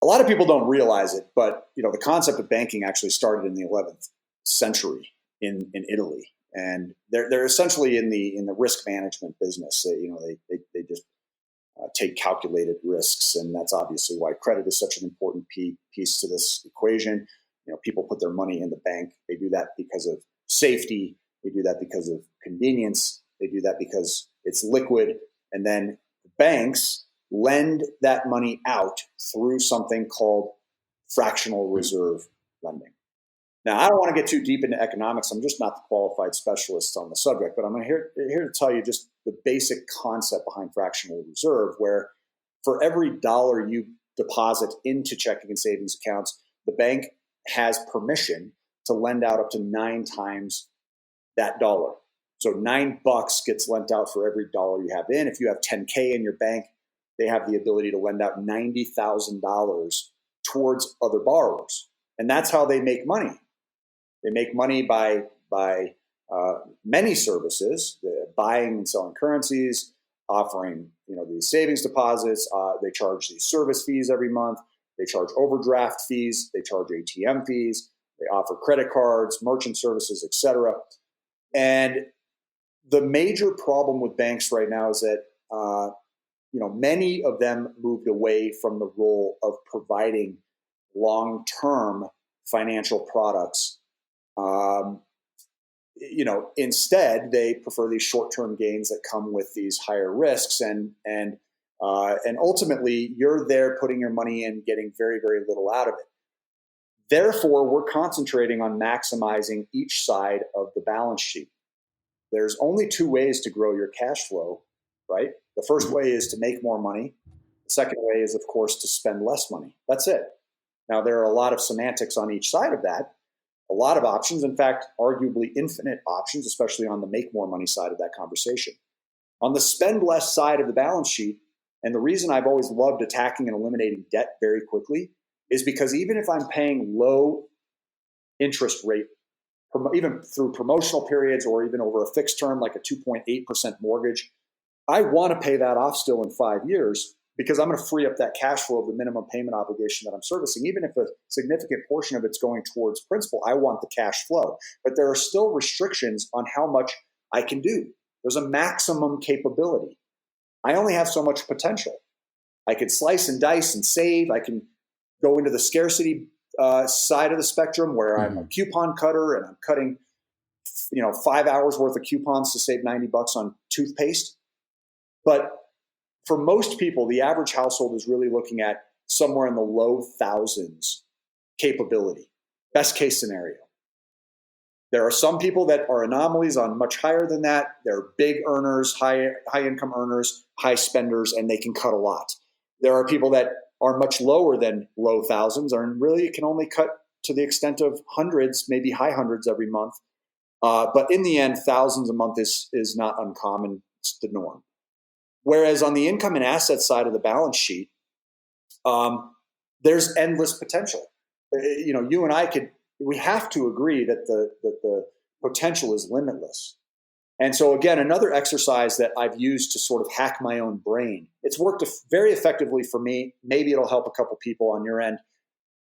a lot of people don't realize it, but the concept of banking actually started in the 11th century in Italy, and they're essentially in the risk management business. They just take calculated risks, and that's obviously why credit is such an important piece to this equation. People put their money in the bank. They do that because of safety. They do that because of convenience. They do that because it's liquid, and then banks lend that money out through something called fractional reserve lending. Now, I don't want to get too deep into economics. I'm just not the qualified specialist on the subject, but I'm here to tell you just the basic concept behind fractional reserve, where for every dollar you deposit into checking and savings accounts, the bank has permission to lend out up to 9 times that dollar. So $9 gets lent out for every dollar you have in. If you have 10K in your bank, they have the ability to lend out $90,000 towards other borrowers. And that's how they make money. They make money by many services, buying and selling currencies, offering these savings deposits. They charge these service fees every month. They charge overdraft fees. They charge ATM fees. They offer credit cards, merchant services, etc. And the major problem with banks right now is that many of them moved away from the role of providing long-term financial products. Instead, they prefer these short-term gains that come with these higher risks, and ultimately, you're there putting your money in, getting very, very little out of it. Therefore, we're concentrating on maximizing each side of the balance sheet. There's only 2 ways to grow your cash flow, right? The first way is to make more money. The second way is, of course, to spend less money. That's it. Now, there are a lot of semantics on each side of that, a lot of options, in fact, arguably infinite options, especially on the make more money side of that conversation. On the spend less side of the balance sheet, and the reason I've always loved attacking and eliminating debt very quickly is because even if I'm paying low interest rate, even through promotional periods or even over a fixed term like a 2.8% mortgage, I want to pay that off still in 5 years because I'm going to free up that cash flow of the minimum payment obligation that I'm servicing. Even if a significant portion of it's going towards principal, I want the cash flow. But there are still restrictions on how much I can do. There's a maximum capability. I only have so much potential. I can slice and dice and save. I can go into the scarcity side of the spectrum where I'm a coupon cutter and I'm cutting 5 hours worth of coupons to save $90 on toothpaste. But for most people, the average household is really looking at somewhere in the low thousands capability, best case scenario. There are some people that are anomalies on much higher than that. They're big earners, high income earners, high spenders, and they can cut a lot. There are people that are much lower than low thousands and really can only cut to the extent of hundreds, maybe high hundreds every month. But in the end, thousands a month is not uncommon. It's the norm. Whereas on the income and asset side of the balance sheet, there's endless potential. You and I we have to agree that the potential is limitless. And so again, another exercise that I've used to sort of hack my own brain. It's worked very effectively for me. Maybe it'll help a couple people on your end.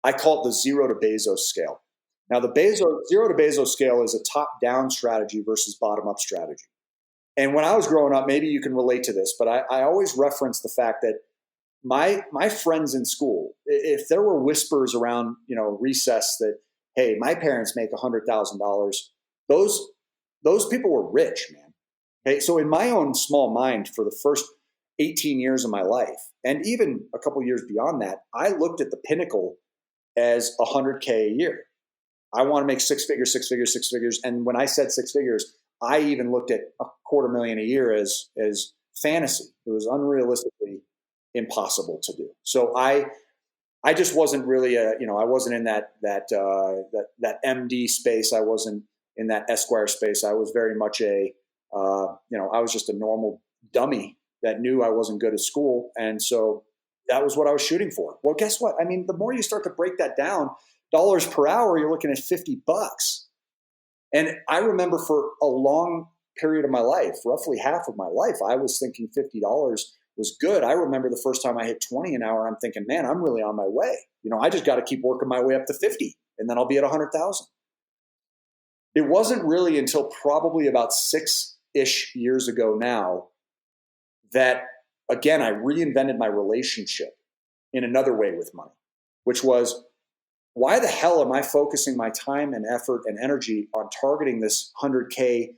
I call it the 0 to Bezos scale. Now, the 0 to Bezos scale is a top-down strategy versus bottom-up strategy. And when I was growing up, maybe you can relate to this, but I always reference the fact that my friends in school, if there were whispers around, recess that, hey, my parents make $100,000, those people were rich, man. Okay, so in my own small mind, for the first 18 years of my life, and even a couple years beyond that, I looked at the pinnacle as $100K a year. I want to make six figures. And when I said six figures, I even looked at $250,000 a year as fantasy. It was unrealistically impossible to do. So I just wasn't really I wasn't in that MD space. I wasn't in that Esquire space. I was very much I was just a normal dummy that knew I wasn't good at school. And so that was what I was shooting for. Well, guess what? I mean, the more you start to break that down, dollars per hour, you're looking at $50. And I remember for a long period of my life, roughly half of my life, I was thinking $50 was good. I remember the first time I hit 20 an hour, I'm thinking, man, I'm really on my way. I just got to keep working my way up to 50 and then I'll be at 100,000. It wasn't really until probably about 6-ish years ago now that, again, I reinvented my relationship in another way with money, which was, why the hell am I focusing my time and effort and energy on targeting this 100K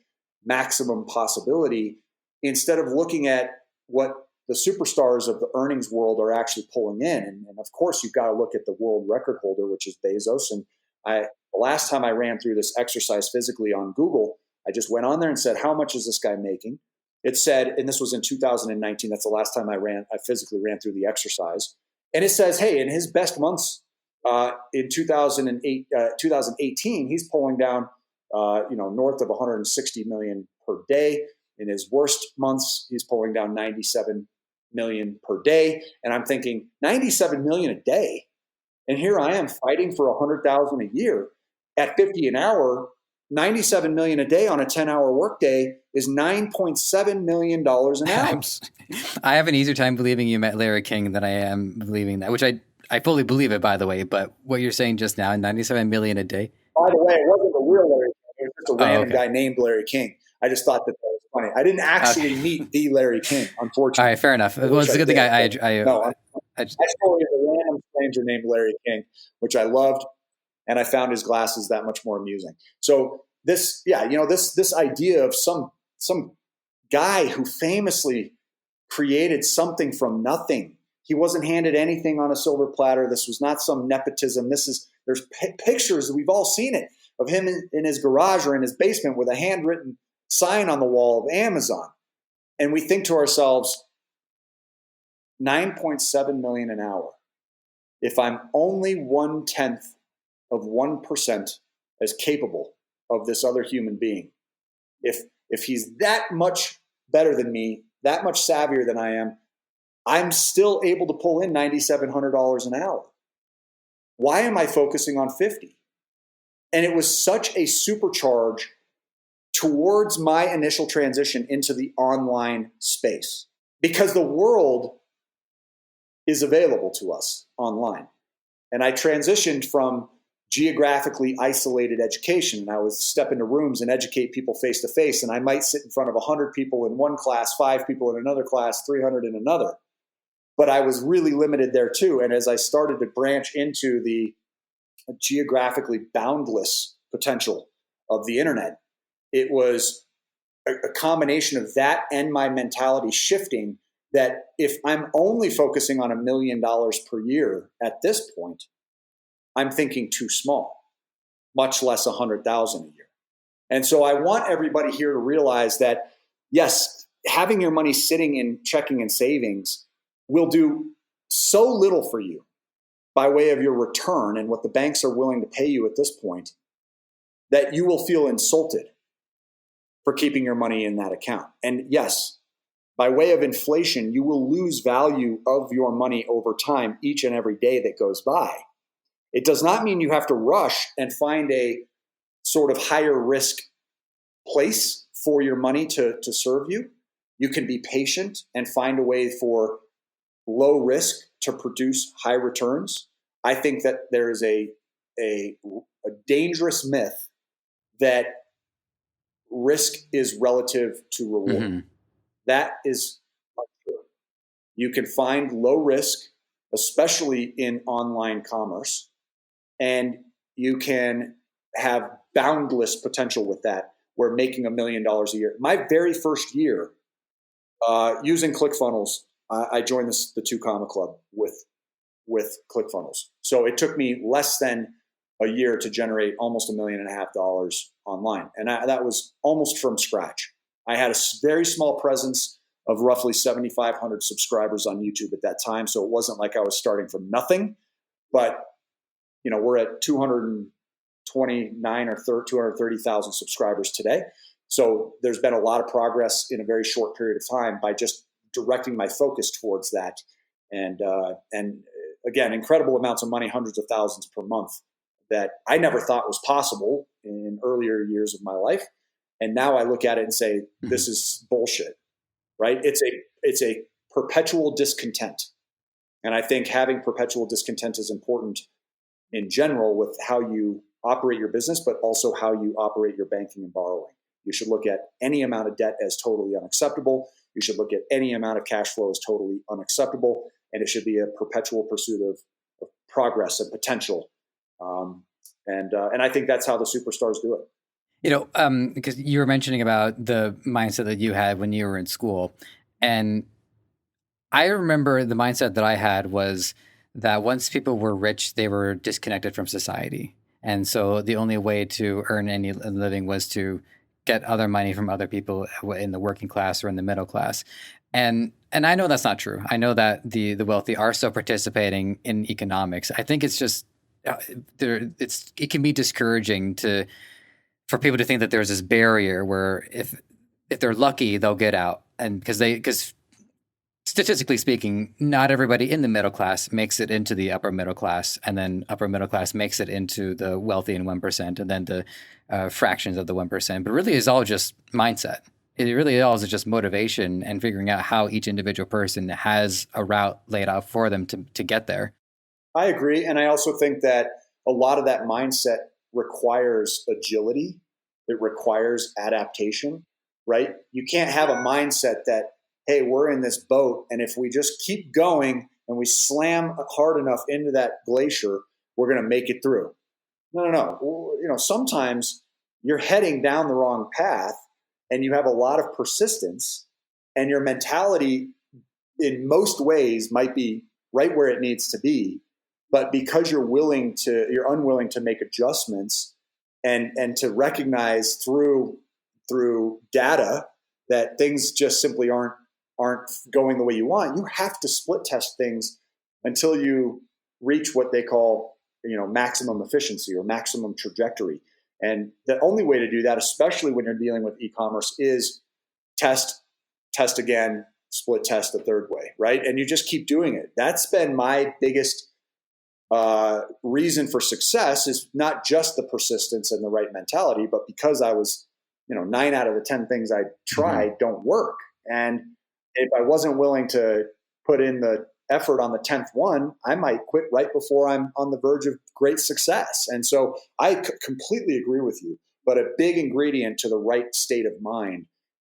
maximum possibility instead of looking at what the superstars of the earnings world are actually pulling in? And of course, you've got to look at the world record holder, which is Bezos. And the last time I ran through this exercise physically on Google, I just went on there and said, how much is this guy making? It said, and this was in 2019, that's the last time I physically ran through the exercise. And it says, hey, in his best months in 2018, he's pulling down, north of 160 million per day. In his worst months, he's pulling down 97 million per day. And I'm thinking, 97 million a day. And here I am fighting for 100,000 a year at 50 an hour. 97 million a day on a 10-hour workday is $9.7 million an hour. I have an easier time believing you met Larry King than I am believing that, which I fully believe it, by the way. But what you're saying just now, 97 million a day. By the way, it wasn't the real Larry King. It was just a random guy named Larry King. I just thought that was funny. I didn't actually meet the Larry King, unfortunately. All right, fair enough. Well, it's a good thing my story is a random stranger named Larry King, which I loved. And I found his glasses that much more amusing. So this idea of some guy who famously created something from nothing. He wasn't handed anything on a silver platter. This was not some nepotism. There's pictures, we've all seen it, of him in his garage or in his basement with a handwritten sign on the wall of Amazon. And we think to ourselves, 9.7 million an hour. If I'm only 1/10 of 1% as capable of this other human being, if he's that much better than me, that much savvier than I am, I'm still able to pull in $9,700 an hour. Why am I focusing on 50? And it was such a supercharge towards my initial transition into the online space, because the world is available to us online. And I transitioned from geographically isolated education, and I would step into rooms and educate people face to face, and I might sit in front of 100 people in one class, 5 people in another class, 300 in another. But I was really limited there too. And as I started to branch into the geographically boundless potential of the internet, it was a combination of that and my mentality shifting, that if I'm only focusing on $1 million per year at this point, I'm thinking too small, much less 100,000 a year. And so I want everybody here to realize that, yes, having your money sitting in checking and savings will do so little for you by way of your return and what the banks are willing to pay you at this point, that you will feel insulted for keeping your money in that account. And yes, by way of inflation, you will lose value of your money over time each and every day that goes by. It does not mean you have to rush and find a sort of higher risk place for your money to serve you. You can be patient and find a way for low risk to produce high returns. I think that there is a dangerous myth that risk is relative to reward. Mm-hmm. That is not true. You can find low risk, especially in online commerce, and you can have boundless potential with that. We're making $1 million a year. My very first year using ClickFunnels, I joined the 2 Comma Club with ClickFunnels. So it took me less than a year to generate almost $1.5 million online. And that was almost from scratch. I had a very small presence of roughly 7,500 subscribers on YouTube at that time. So it wasn't like I was starting from nothing, but we're at 229 or 230,000 subscribers today. So there's been a lot of progress in a very short period of time by just directing my focus towards that. And again, incredible amounts of money, hundreds of thousands per month that I never thought was possible in earlier years of my life. And now I look at it and say, this is bullshit, right? It's a perpetual discontent. And I think having perpetual discontent is important in general with how you operate your business, but also how you operate your banking and borrowing. You should look at any amount of debt as totally unacceptable. You should look at any amount of cash flow as totally unacceptable. And it should be a perpetual pursuit of progress and potential. And I think that's how the superstars do it. Because you were mentioning about the mindset that you had when you were in school. And I remember the mindset that I had was that once people were rich, they were disconnected from society. And so the only way to earn any living was to get other money from other people in the working class or in the middle class. And I know that's not true. I know that the wealthy are still participating in economics. I think it's just it can be discouraging for people to think that there's this barrier where if they're lucky, they'll get out. And because statistically speaking, not everybody in the middle class makes it into the upper middle class, and then upper middle class makes it into the wealthy and 1%, and then the fractions of the 1%. But really, it's all just mindset. It really all is just motivation and figuring out how each individual person has a route laid out for them to get there. I agree. And I also think that a lot of that mindset requires agility. It requires adaptation, right? You can't have a mindset that, hey, we're in this boat, and if we just keep going and we slam hard enough into that glacier, we're going to make it through. No. Sometimes you're heading down the wrong path, and you have a lot of persistence, and your mentality in most ways might be right where it needs to be. But because you're unwilling to make adjustments and to recognize through data that things just simply aren't going the way you want, you have to split test things until you reach what they call, maximum efficiency or maximum trajectory. And the only way to do that, especially when you're dealing with e-commerce, is test again, split test the third way, right? And you just keep doing it. That's been my biggest reason for success, is not just the persistence and the right mentality, but because I was, 9 out of the 10 things I tried don't work. And if I wasn't willing to put in the effort on the 10th one, I might quit right before I'm on the verge of great success. And so I completely agree with you. But a big ingredient to the right state of mind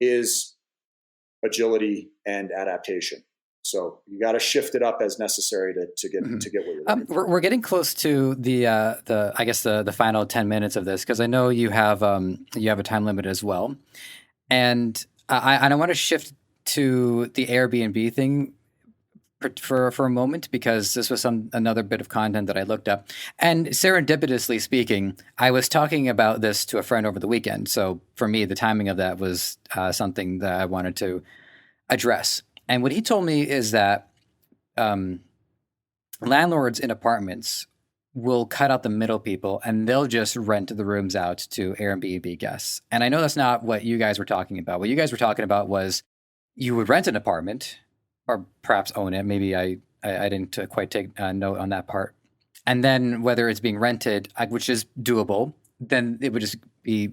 is agility and adaptation. So you got to shift it up as necessary to get what you're looking for. We're getting close to the final 10 minutes of this, because I know you have a time limit as well, and I want to shift to the Airbnb thing for a moment, because this was another bit of content that I looked up. And serendipitously speaking, I was talking about this to a friend over the weekend. So for me, the timing of that was something that I wanted to address. And what he told me is that landlords in apartments will cut out the middle people, and they'll just rent the rooms out to Airbnb guests. And I know that's not what you guys were talking about. What you guys were talking about was you would rent an apartment, or perhaps own it. Maybe I didn't quite take note on that part. And then whether it's being rented, which is doable, then it would just be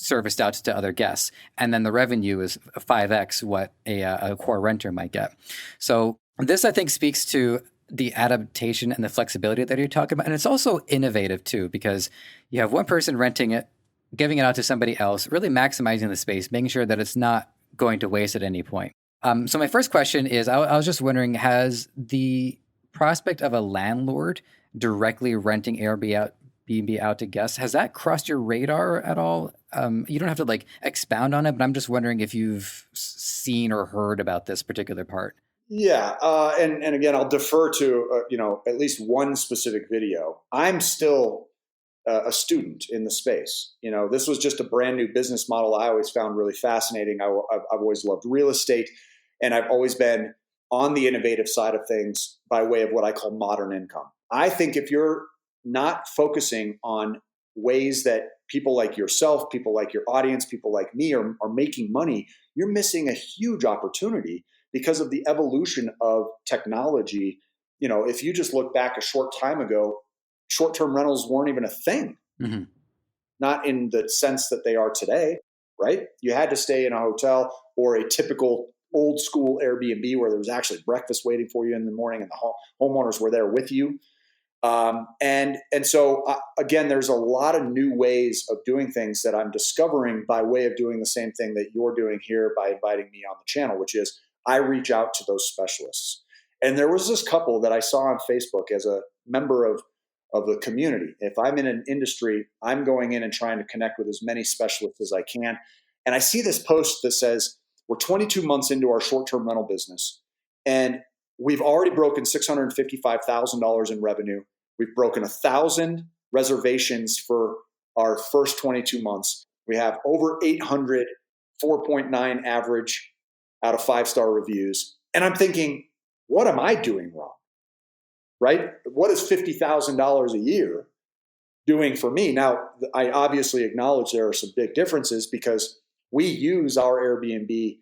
serviced out to other guests. And then the revenue is 5x what a core renter might get. So this, I think, speaks to the adaptation and the flexibility that you're talking about. And it's also innovative too, because you have one person renting it, giving it out to somebody else, really maximizing the space, making sure that it's not going to waste at any point. So my first question is, I was just wondering, has the prospect of a landlord directly renting Airbnb out to guests, has that crossed your radar at all? You don't have to like expound on it, but I'm just wondering if you've seen or heard about this particular part. Yeah, and again, I'll defer to at least one specific video. I'm still a student in the space. This was just a brand new business model I always found really fascinating. I've always loved real estate, and I've always been on the innovative side of things by way of what I call modern income. I think if you're not focusing on ways that people like yourself, people like your audience, people like me are making money, you're missing a huge opportunity because of the evolution of technology. If you just look back a short time ago, short-term rentals weren't even a thing, not in the sense that they are today, right? You had to stay in a hotel or a typical old school Airbnb where there was actually breakfast waiting for you in the morning and the homeowners were there with you. Again, there's a lot of new ways of doing things that I'm discovering by way of doing the same thing that you're doing here by inviting me on the channel, which is I reach out to those specialists. And there was this couple that I saw on Facebook as a member of the community. If I'm in an industry, I'm going in and trying to connect with as many specialists as I can. And I see this post that says, we're 22 months into our short-term rental business, and we've already broken $655,000 in revenue. We've broken 1,000 reservations for our first 22 months. We have over 800 4.9 average out of 5-star reviews. And I'm thinking, what am I doing wrong? Right? What is $50,000 a year doing for me? Now, I obviously acknowledge there are some big differences because we use our Airbnb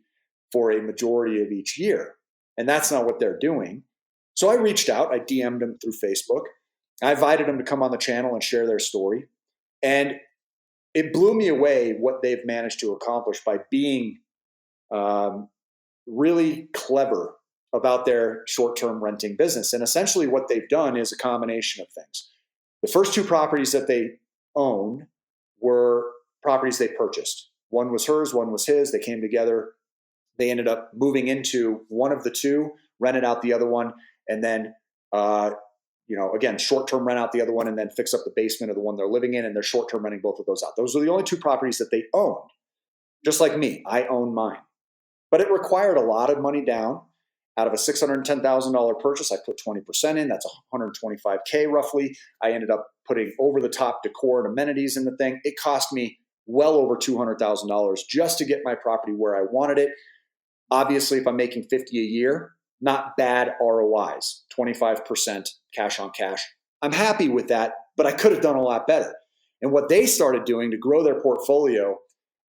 for a majority of each year. And that's not what they're doing. So I reached out, I DM'd them through Facebook. I invited them to come on the channel and share their story. And it blew me away what they've managed to accomplish by being really clever about their short-term renting business. And essentially what they've done is a combination of things. The first 2 properties that they own were properties they purchased. One was hers, one was his. They came together. They ended up moving into one of the 2, rented out the other one, and then again, short-term rent out the other one and then fix up the basement of the one they're living in, and they're short-term renting both of those out. Those are the only 2 properties that they owned. Just like me, I own mine. But it required a lot of money down. Out of a $610,000 purchase, I put 20% in. That's $125K roughly. I ended up putting over-the-top decor and amenities in the thing. It cost me well over $200,000 just to get my property where I wanted it. Obviously, if I'm making $50 a year, not bad ROIs, 25% cash on cash. I'm happy with that, but I could have done a lot better. And what they started doing to grow their portfolio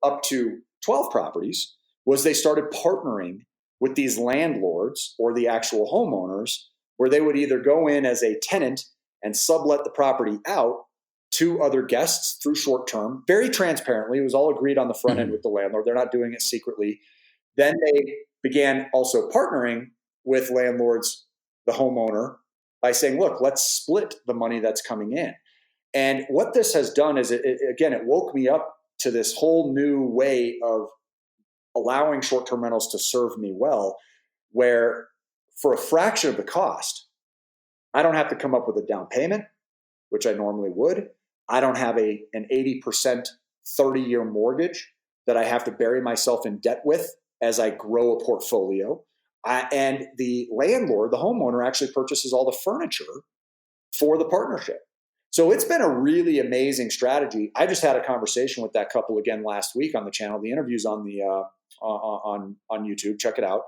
up to 12 properties was they started partnering with these landlords or the actual homeowners, where they would either go in as a tenant and sublet the property out to other guests through short term, very transparently. It was all agreed on the front end with the landlord. They're not doing it secretly. Then they began also partnering with landlords, the homeowner, by saying, look, let's split the money that's coming in. And what this has done is, it woke me up to this whole new way of allowing short-term rentals to serve me well, where for a fraction of the cost, I don't have to come up with a down payment, which I normally would. I don't have an 80% 30-year mortgage that I have to bury myself in debt with as I grow a portfolio. And the landlord, the homeowner, actually purchases all the furniture for the partnership. So it's been a really amazing strategy. I just had a conversation with that couple again last week on the channel. The interview's on the on YouTube. Check it out.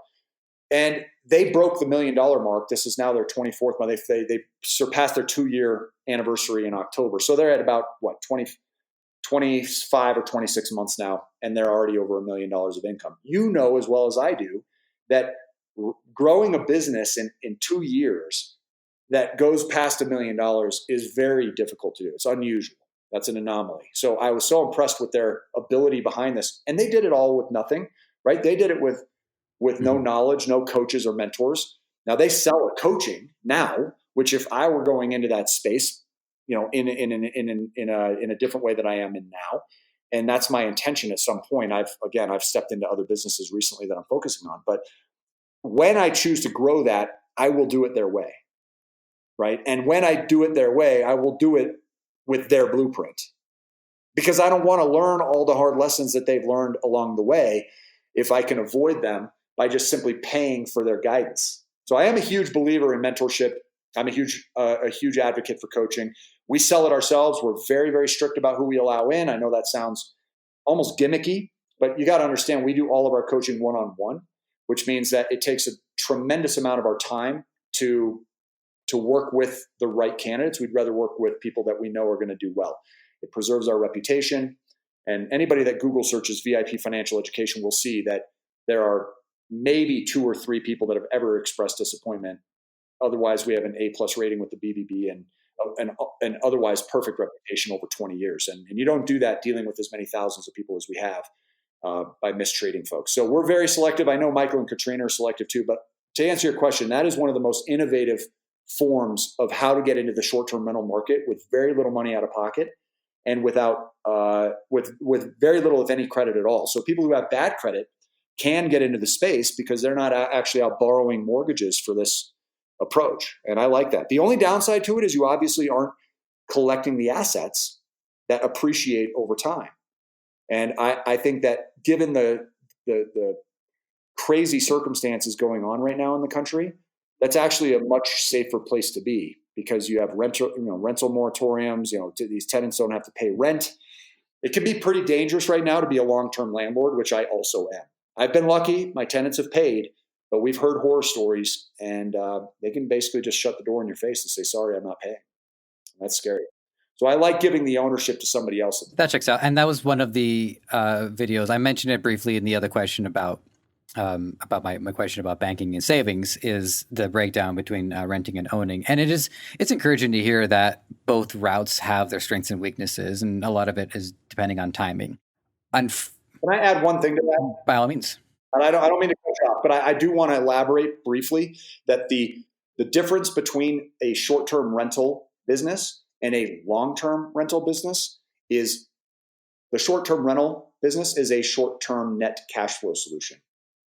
And they broke the $1 million mark. This is now their 24th month. They surpassed their 2-year anniversary in October. So they're at about 25 or 26 months now, and they're already over $1 million of income. You know as well as I do that growing a business in 2 years that goes past $1 million is very difficult to do. It's unusual. That's an anomaly. So I was so impressed with their ability behind this. And they did it all with nothing, right? They did it with no knowledge, no coaches or mentors. Now they sell a coaching now, which if I were going into that space, in a different way that I am in now, and that's my intention at some point. I've stepped into other businesses recently that I'm focusing on, but when I choose to grow that, I will do it their way, right? And when I do it their way, I will do it with their blueprint, because I don't want to learn all the hard lessons that they've learned along the way if I can avoid them by just simply paying for their guidance. So I am a huge believer in mentorship. I'm a huge advocate for coaching. We sell it ourselves. We're very, very strict about who we allow in. I know that sounds almost gimmicky, but you got to understand we do all of our coaching one-on-one, which means that it takes a tremendous amount of our time to work with the right candidates. We'd rather work with people that we know are going to do well. It preserves our reputation. And anybody that Google searches VIP financial education will see that there are maybe 2 or 3 people that have ever expressed disappointment. Otherwise, we have an A+ rating with the BBB and an otherwise perfect reputation over 20 years. And you don't do that dealing with as many thousands of people as we have by mistreating folks. So we're very selective. I know Michael and Katrina are selective too. But to answer your question, that is one of the most innovative forms of how to get into the short-term rental market with very little money out of pocket and without with very little, if any, credit at all. So people who have bad credit can get into the space because they're not actually out borrowing mortgages for this approach. And I like that. The only downside to it is you obviously aren't collecting the assets that appreciate over time. And I think that given the crazy circumstances going on right now in the country, that's actually a much safer place to be, because you have rental moratoriums. These tenants don't have to pay rent. It can be pretty dangerous right now to be a long-term landlord, which I also am. I've been lucky; my tenants have paid, but we've heard horror stories, and they can basically just shut the door in your face and say, "Sorry, I'm not paying." That's scary. So I like giving the ownership to somebody else. That checks out. And that was one of the videos. I mentioned it briefly in the other question about my question about banking and savings, is the breakdown between renting and owning. And it's encouraging to hear that both routes have their strengths and weaknesses, and a lot of it is depending on timing. Can I add one thing to that? By all means. And I don't mean to cut you off, but I do want to elaborate briefly that the difference between a short-term rental business and a long-term rental business is the short-term rental business is a short-term net cash flow solution.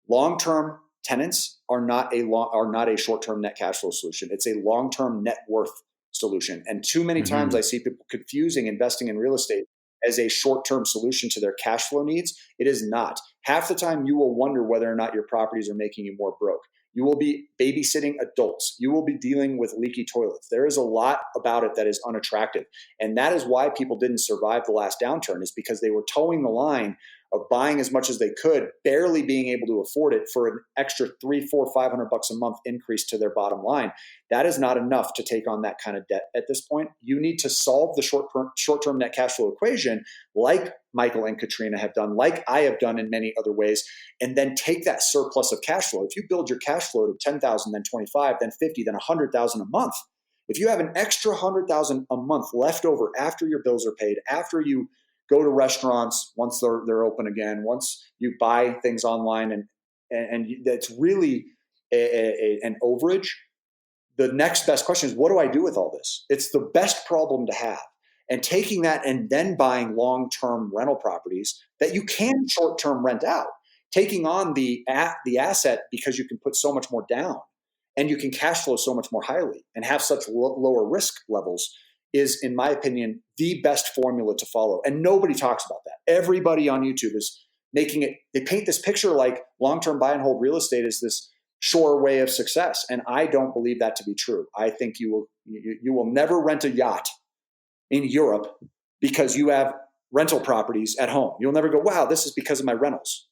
Long-term tenants are not a short-term net cash flow solution. It's a long-term net worth solution. And too many times I see people confusing investing in real estate as a short-term solution to their cash flow needs. It is not. Half the time you will wonder whether or not your properties are making you more broke. You will be babysitting adults. You will be dealing with leaky toilets. There is a lot about it that is unattractive. And that is why people didn't survive the last downturn, is because they were towing the line of buying as much as they could, barely being able to afford it for an extra $300, $400, $500 a month increase to their bottom line. That is not enough to take on that kind of debt at this point. You need to solve the short-term net cash flow equation, like Michael and Katrina have done, like I have done in many other ways, and then take that surplus of cash flow. If you build your cash flow to 10,000, then 25, then 50, then 100,000 a month, if you have an extra 100,000 a month left over after your bills are paid, after you go to restaurants once they're open again, once you buy things online, and that's really an overage, the next best question is, what do I do with all this? It's the best problem to have. And taking that and then buying long-term rental properties that you can short-term rent out, taking on the asset because you can put so much more down and you can cash flow so much more highly and have such lower risk levels, is, in my opinion, the best formula to follow. And nobody talks about that. Everybody on YouTube is making it, they paint this picture like long-term buy and hold real estate is this sure way of success. And I don't believe that to be true. I think you will never rent a yacht in Europe because you have rental properties at home. You'll never go, wow, this is because of my rentals.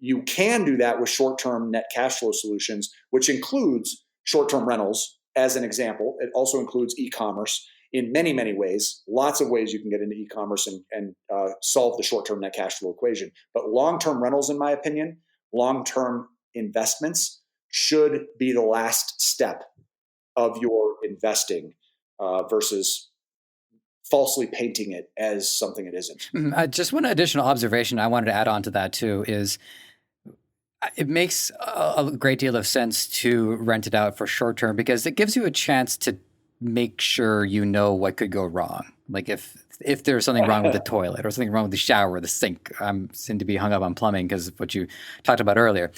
You can do that with short-term net cash flow solutions, which includes short-term rentals as an example. It also includes e-commerce in many, many ways. Lots of ways you can get into e-commerce and solve the short-term net cash flow equation. But long-term rentals, in my opinion, long-term investments should be the last step of your investing versus falsely painting it as something it isn't. Just one additional observation I wanted to add on to that too is it makes a great deal of sense to rent it out for short term because it gives you a chance to make sure you know what could go wrong. Like if there's something wrong with the toilet or something wrong with the shower or the sink. I'm seem to be hung up on plumbing because of what you talked about earlier.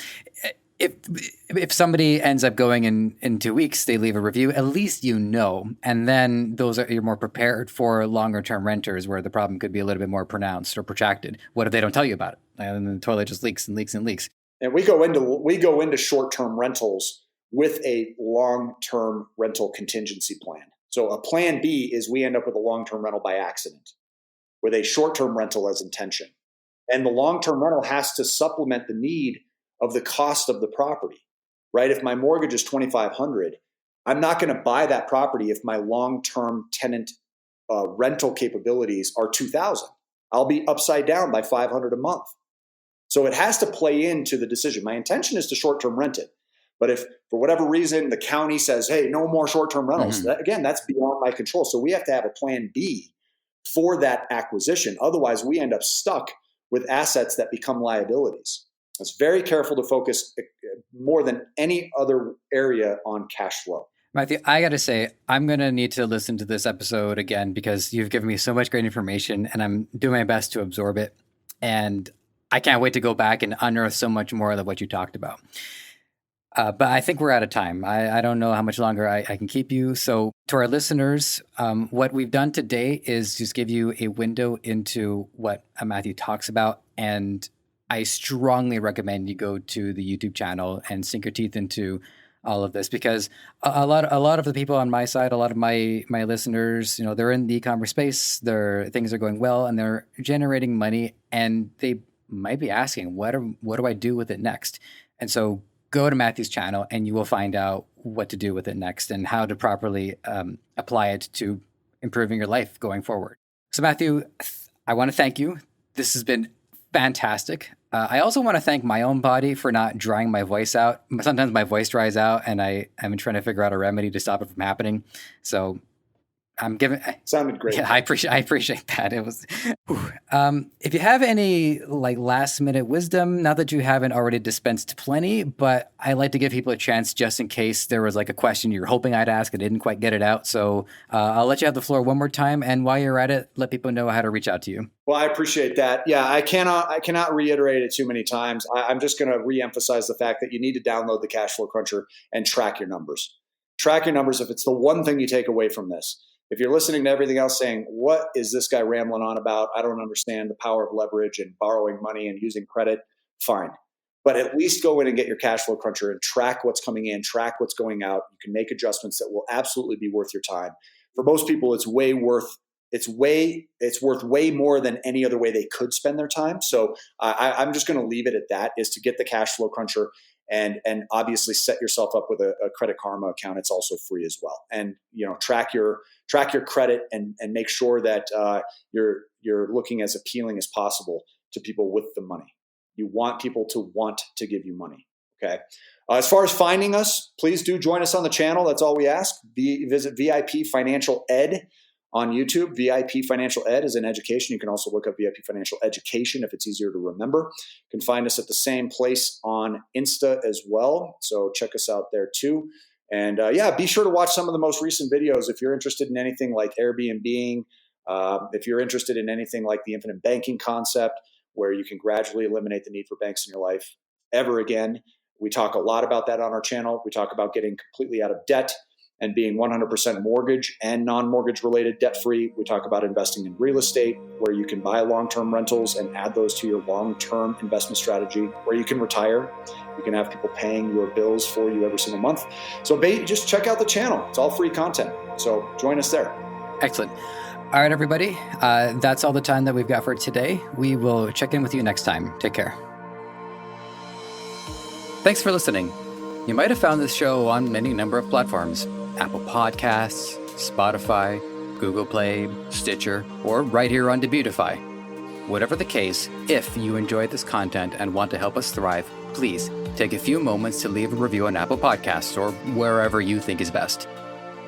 If somebody ends up going in 2 weeks, they leave a review, at least you know. And then you're more prepared for longer term renters where the problem could be a little bit more pronounced or protracted. What if they don't tell you about it? And the toilet just leaks and leaks and leaks. And we go into short-term rentals with a long-term rental contingency plan. So a plan B is we end up with a long-term rental by accident with a short-term rental as intention. And the long-term rental has to supplement the need of the cost of the property, right? If my mortgage is $2,500, I'm not going to buy that property if my long-term tenant rental capabilities are $2,000. I'll be upside down by $500 a month. So it has to play into the decision. My intention is to short-term rent it. But if for whatever reason the county says, hey, no more short-term rentals, that's beyond my control. So we have to have a plan B for that acquisition. Otherwise, we end up stuck with assets that become liabilities. It's very careful to focus more than any other area on cash flow. Matthew, I got to say, I'm going to need to listen to this episode again because you've given me so much great information and I'm doing my best to absorb it. And I can't wait to go back and unearth so much more of what you talked about. But I think we're out of time. I don't know how much longer I can keep you. So to our listeners, what we've done today is just give you a window into what Matthew talks about. And I strongly recommend you go to the YouTube channel and sink your teeth into all of this because a lot of the people on my side, a lot of my listeners, they're in the e-commerce space, things are going well and they're generating money and they might be asking, what do I do with it next? And so go to Matthew's channel and you will find out what to do with it next and how to properly apply it to improving your life going forward. So Matthew, I want to thank you. This has been fantastic. I also want to thank my own body for not drying my voice out. Sometimes my voice dries out and I'm trying to figure out a remedy to stop it from happening. So I'm giving. Sounded great. Yeah, I appreciate that. It was. If you have any last minute wisdom, not that you haven't already dispensed plenty, but I like to give people a chance just in case there was a question you're hoping I'd ask. I didn't quite get it out, so I'll let you have the floor one more time. And while you're at it, let people know how to reach out to you. Well, I appreciate that. Yeah, I cannot reiterate it too many times. I'm just going to reemphasize the fact that you need to download the Cash Flow Cruncher and track your numbers. Track your numbers if it's the one thing you take away from this. If you're listening to everything else saying, what is this guy rambling on about? I don't understand the power of leverage and borrowing money and using credit. Fine. But at least go in and get your Cash Flow Cruncher and track what's coming in, track what's going out. You can make adjustments that will absolutely be worth your time. For most people, it's worth way more than any other way they could spend their time. So I'm just going to leave it at that, is to get the Cash Flow Cruncher and obviously set yourself up with a Credit Karma account. It's also free as well. And track your credit and make sure that you're looking as appealing as possible to people with the money. You want people to want to give you money. Okay. As far as finding us, please do join us on the channel. That's all we ask. Visit VIP Financial Ed on YouTube. VIP Financial Ed is an education. You can also look up VIP Financial Education if it's easier to remember. You can find us at the same place on Insta as well. So check us out there too. And be sure to watch some of the most recent videos if you're interested in anything like Airbnb, if you're interested in anything like the infinite banking concept, where you can gradually eliminate the need for banks in your life ever again. We talk a lot about that on our channel. We talk about getting completely out of debt and being 100% mortgage and non-mortgage related debt-free. We talk about investing in real estate, where you can buy long-term rentals and add those to your long-term investment strategy, where you can retire. You can have people paying your bills for you every single month. So just check out the channel. It's all free content. So join us there. Excellent. All right, everybody. That's all the time that we've got for today. We will check in with you next time. Take care. Thanks for listening. You might have found this show on any number of platforms: Apple Podcasts, Spotify, Google Play, Stitcher, or right here on Debutify. Whatever the case, if you enjoyed this content and want to help us thrive, please take a few moments to leave a review on Apple Podcasts or wherever you think is best.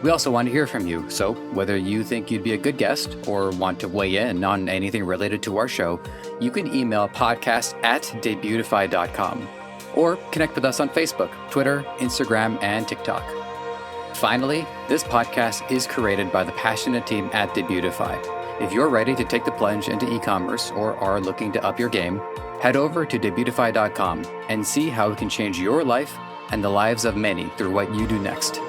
We also want to hear from you, so whether you think you'd be a good guest or want to weigh in on anything related to our show, you can email podcast@debutify.com or connect with us on Facebook, Twitter, Instagram, and TikTok. Finally, this podcast is created by the passionate team at Debutify. If you're ready to take the plunge into e-commerce or are looking to up your game, head over to debutify.com and see how it can change your life and the lives of many through what you do next.